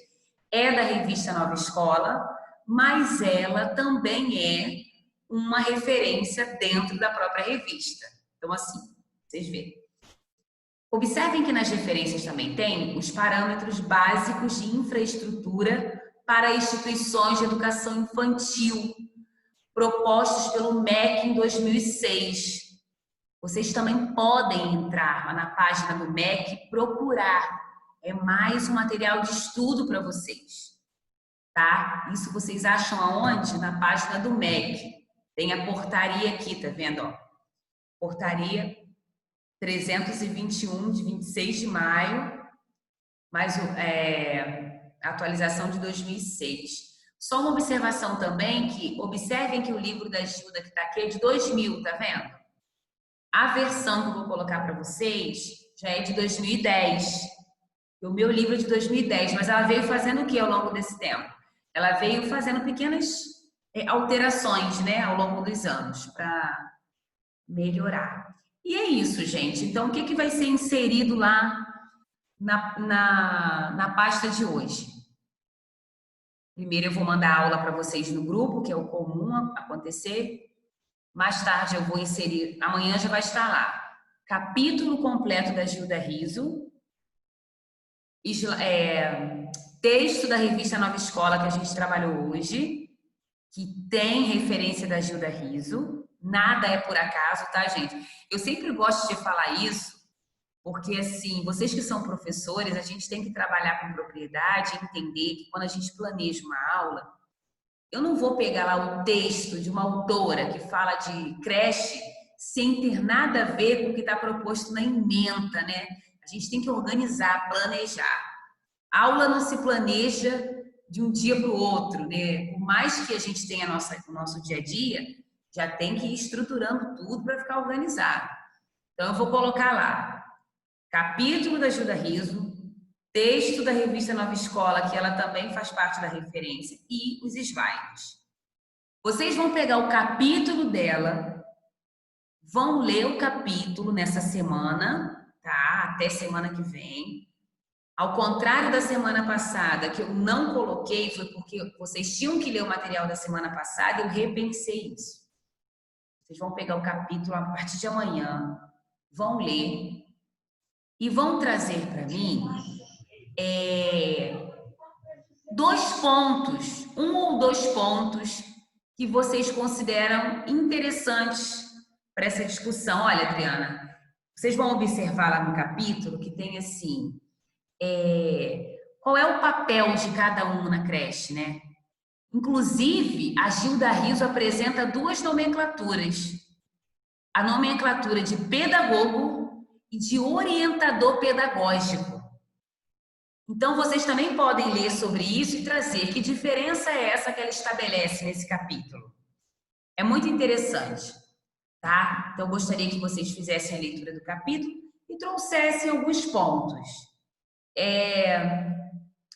É da revista Nova Escola, mas ela também é uma referência dentro da própria revista. Então, assim, vocês veem. Observem que nas referências também tem os parâmetros básicos de infraestrutura para instituições de educação infantil, propostos pelo MEC em 2006. Vocês também podem entrar lá na página do MEC e procurar. É mais um material de estudo para vocês. Tá? Isso vocês acham aonde? Na página do MEC. Tem a portaria aqui, tá vendo? Ó? Portaria 321, de 26 de maio, mais a atualização de 2006. Só uma observação também, que observem que o livro da Gilda que está aqui é de 2000, tá vendo? A versão que eu vou colocar para vocês já é de 2010. O meu livro é de 2010, mas ela veio fazendo o que ao longo desse tempo? Ela veio fazendo pequenas alterações, né, ao longo dos anos, para melhorar. E é isso, gente. Então, o que vai ser inserido lá na pasta de hoje? Primeiro eu vou mandar aula para vocês no grupo, que é o comum acontecer. Mais tarde eu vou inserir, amanhã já vai estar lá, capítulo completo da Gilda Riso, texto da revista Nova Escola que a gente trabalhou hoje, que tem referência da Gilda Riso. Nada é por acaso, tá, gente? Eu sempre gosto de falar isso, porque, assim, vocês que são professores, a gente tem que trabalhar com propriedade e entender que quando a gente planeja uma aula, eu não vou pegar lá o texto de uma autora que fala de creche sem ter nada a ver com o que está proposto na ementa, né? A gente tem que organizar, planejar. A aula não se planeja de um dia para o outro, né? Por mais que a gente tenha o nosso dia a dia, já tem que ir estruturando tudo para ficar organizado. Então, eu vou colocar lá, capítulo da Ajuda Riso, texto da revista Nova Escola, que ela também faz parte da referência, e os slides. Vocês vão pegar o capítulo dela, vão ler o capítulo nessa semana, tá? Até semana que vem. Ao contrário da semana passada, que eu não coloquei, foi porque vocês tinham que ler o material da semana passada, eu repensei isso. Vocês vão pegar o capítulo a partir de amanhã, vão ler e vão trazer para mim 2 pontos, 1 ou 2 pontos que vocês consideram interessantes para essa discussão. Olha, Adriana, vocês vão observar lá no capítulo que tem assim, qual é o papel de cada um na creche, né? Inclusive, a Gilda Riso apresenta 2 nomenclaturas. A nomenclatura de pedagogo e de orientador pedagógico. Então, vocês também podem ler sobre isso e trazer que diferença é essa que ela estabelece nesse capítulo. É muito interessante, tá? Então, eu gostaria que vocês fizessem a leitura do capítulo e trouxessem alguns pontos.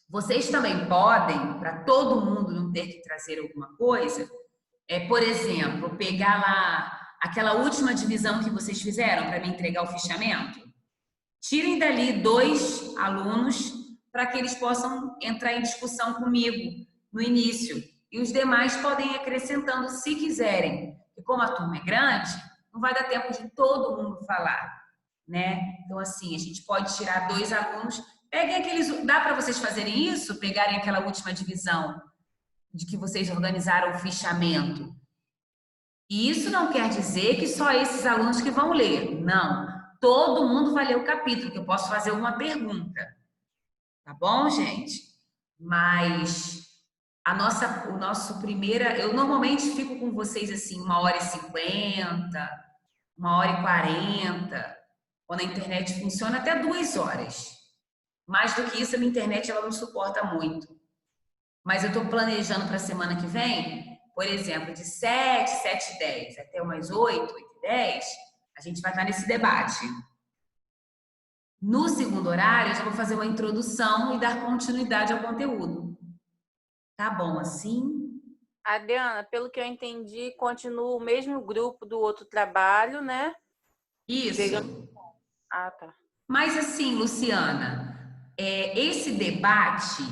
Vocês também podem, para todo mundo não ter que trazer alguma coisa, por exemplo, pegar lá aquela última divisão que vocês fizeram para me entregar o fichamento. Tirem dali 2 alunos para que eles possam entrar em discussão comigo no início. E os demais podem ir acrescentando se quiserem. E como a turma é grande, não vai dar tempo de todo mundo falar, né? Então, assim, a gente pode tirar 2 alunos. Peguem aqueles... Dá para vocês fazerem isso? Pegarem aquela última divisão de que vocês organizaram o fichamento. E isso não quer dizer que só esses alunos que vão ler. Não. Todo mundo vai ler o capítulo, que eu posso fazer uma pergunta. Tá bom, gente? Mas o nosso primeira... Eu normalmente fico com vocês assim 1h50, 1h40. Quando a internet funciona, até 2 horas. Mais do que isso, a minha internet ela não suporta muito. Mas eu estou planejando para a semana que vem, por exemplo, de 7, 7h10 até umas 8, 8h10, a gente vai estar nesse debate. No segundo horário, eu já vou fazer uma introdução e dar continuidade ao conteúdo. Tá bom assim? Adriana, pelo que eu entendi, continua o mesmo grupo do outro trabalho, né? Isso. Ah, tá. Mas assim, Luciana, esse debate,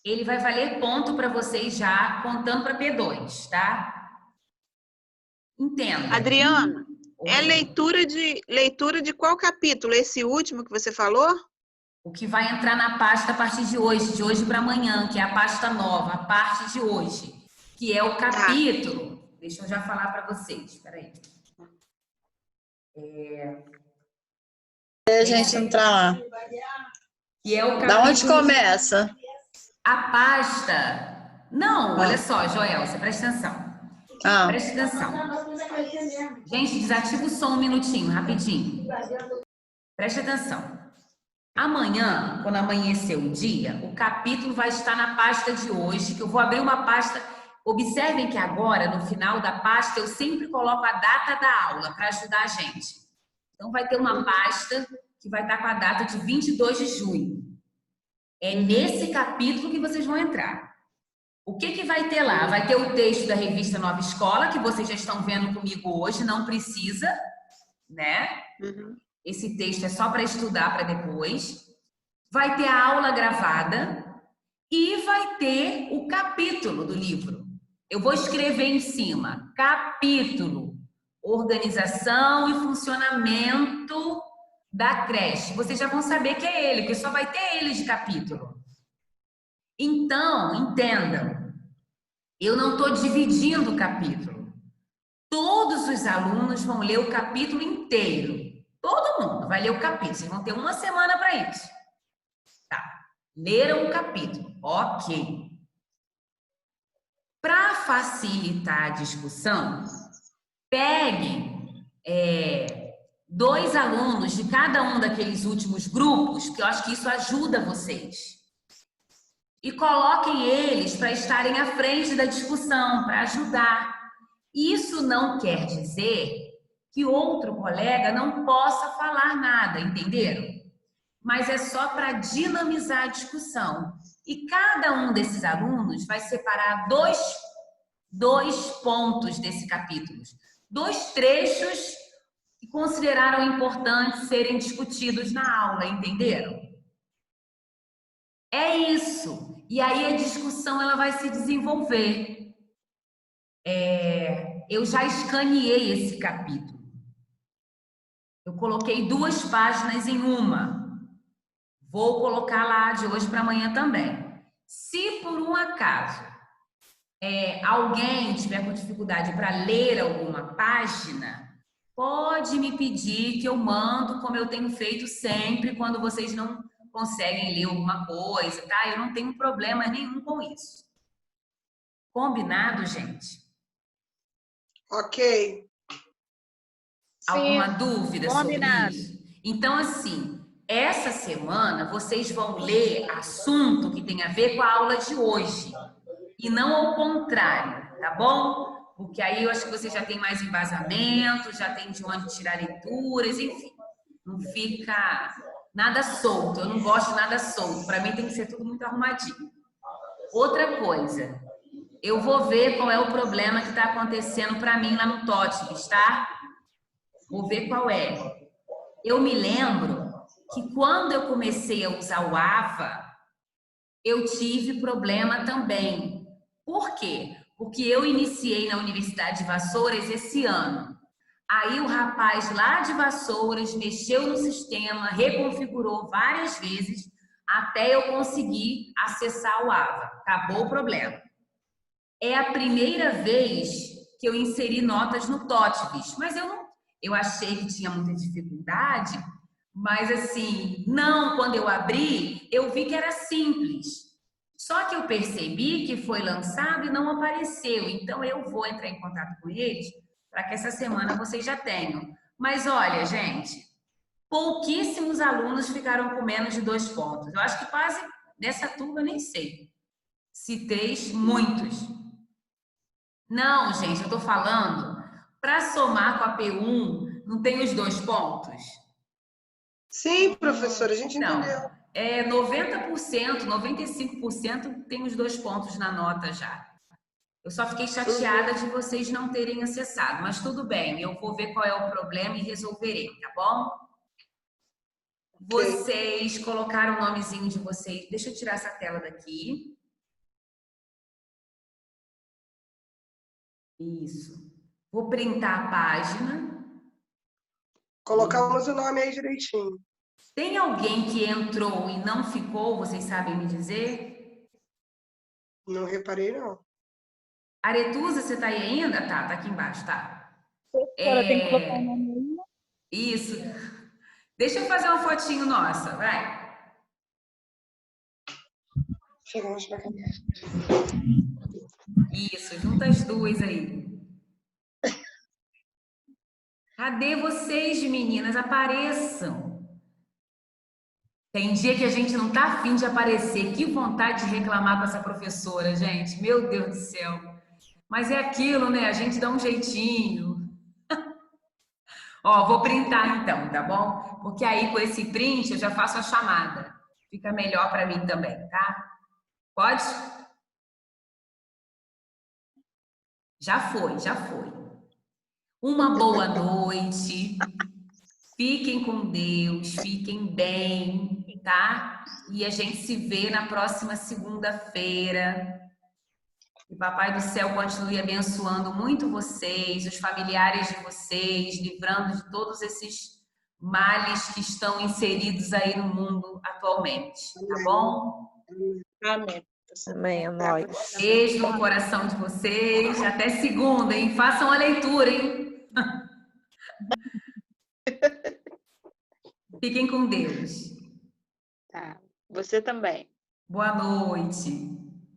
ele vai valer ponto para vocês já, contando para P2, tá? Entenda. Adriana, leitura de qual capítulo? Esse último que você falou? O que vai entrar na pasta a partir de hoje para amanhã, que é a pasta nova, a parte de hoje, que é o capítulo. Deixa eu já falar para vocês, espera aí. A gente entrar lá. Que é o capítulo... Da onde começa? A pasta... Não, olha só, Joel, você presta atenção. Presta atenção. Gente, desativa o som um minutinho, rapidinho. Presta atenção. Amanhã, quando amanhecer o dia, o capítulo vai estar na pasta de hoje, que eu vou abrir uma pasta... Observem que agora, no final da pasta, eu sempre coloco a data da aula para ajudar a gente. Então, vai ter uma pasta que vai estar com a data de 22 de junho. É nesse capítulo que vocês vão entrar. O que vai ter lá? Vai ter o texto da revista Nova Escola, que vocês já estão vendo comigo hoje, não precisa, né? Esse texto é só para estudar para depois. Vai ter a aula gravada e vai ter o capítulo do livro. Eu vou escrever em cima, capítulo, organização e funcionamento da creche. Vocês já vão saber que é ele, porque só vai ter ele de capítulo. Então, entendam, eu não estou dividindo o capítulo. Todos os alunos vão ler o capítulo inteiro. Todo mundo vai ler o capítulo. Vocês vão ter uma semana para isso. Tá. Leram o capítulo. Ok. Para facilitar a discussão, peguem 2 alunos de cada um daqueles últimos grupos, que eu acho que isso ajuda vocês. E coloquem eles para estarem à frente da discussão, para ajudar. Isso não quer dizer que outro colega não possa falar nada, entenderam? Mas é só para dinamizar a discussão. E cada um desses alunos vai separar dois pontos desse capítulo. 2 trechos que consideraram importantes serem discutidos na aula, entenderam? É isso. E aí a discussão ela vai se desenvolver. Eu já escaneei esse capítulo. Eu coloquei 2 páginas em uma. Vou colocar lá de hoje para amanhã também. Se por um acaso alguém tiver com dificuldade para ler alguma página, pode me pedir que eu mando, como eu tenho feito sempre, quando vocês não conseguem ler alguma coisa, tá? Eu não tenho problema nenhum com isso. Combinado, gente? Ok. Alguma dúvida combinado. sobre isso? Então, assim, essa semana vocês vão ler assunto que tem a ver com a aula de hoje. E não ao contrário, tá bom? Porque aí eu acho que você já tem mais embasamento, já tem de onde tirar leituras, enfim. Não fica nada solto. Eu não gosto de nada solto. Para mim tem que ser tudo muito arrumadinho. Outra coisa, eu vou ver qual é o problema que está acontecendo para mim lá no TOTVS, tá? Vou ver qual é. Eu me lembro que quando eu comecei a usar o AVA, eu tive problema também. Por quê? Porque eu iniciei na Universidade de Vassouras esse ano. Aí o rapaz lá de Vassouras mexeu no sistema, reconfigurou várias vezes até eu conseguir acessar o AVA. Acabou o problema. É a primeira vez que eu inseri notas no TOTVS, mas eu achei que tinha muita dificuldade, mas assim, quando eu abri, eu vi que era simples. Só que eu percebi que foi lançado e não apareceu. Então, eu vou entrar em contato com eles para que essa semana vocês já tenham. Mas olha, gente, pouquíssimos alunos ficaram com menos de 2 pontos. Eu acho que quase nessa turma, nem sei. Se 3, muitos. Não, gente, eu estou falando, para somar com a P1, não tem os 2 pontos? Sim, professora, a gente entendeu. 90%, 95% tem os 2 pontos na nota já. Eu só fiquei chateada de vocês não terem acessado, mas tudo bem, eu vou ver qual é o problema e resolverei, tá bom? Vocês colocaram o nomezinho de vocês. Deixa eu tirar essa tela daqui. Isso. Vou printar a página. Colocamos o nome aí direitinho. Tem alguém que entrou e não ficou? Vocês sabem me dizer? Não reparei, não. Aretusa, você tá aí ainda? Tá aqui embaixo, tá. Tem que colocar o nome aí. Isso. Deixa eu fazer uma fotinho nossa, vai. Chegamos pra cá. Isso, junta as 2 aí. Cadê vocês, meninas? Apareçam. Tem dia que a gente não tá afim de aparecer. Que vontade de reclamar com essa professora, gente. Meu Deus do céu. Mas é aquilo, né? A gente dá um jeitinho. Ó, vou printar então, tá bom? Porque aí com esse print eu já faço a chamada. Fica melhor para mim também, tá? Pode? Já foi, já foi. Uma boa noite. Fiquem com Deus, fiquem bem, tá? E a gente se vê na próxima segunda-feira. Que Papai do Céu continue abençoando muito vocês, os familiares de vocês, livrando de todos esses males que estão inseridos aí no mundo atualmente, tá bom? Amém. Amém, é nóis. Beijo no coração de vocês. Até segunda, hein? Façam a leitura, hein? Fiquem com Deus. Tá. Você também. Boa noite.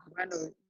Boa noite.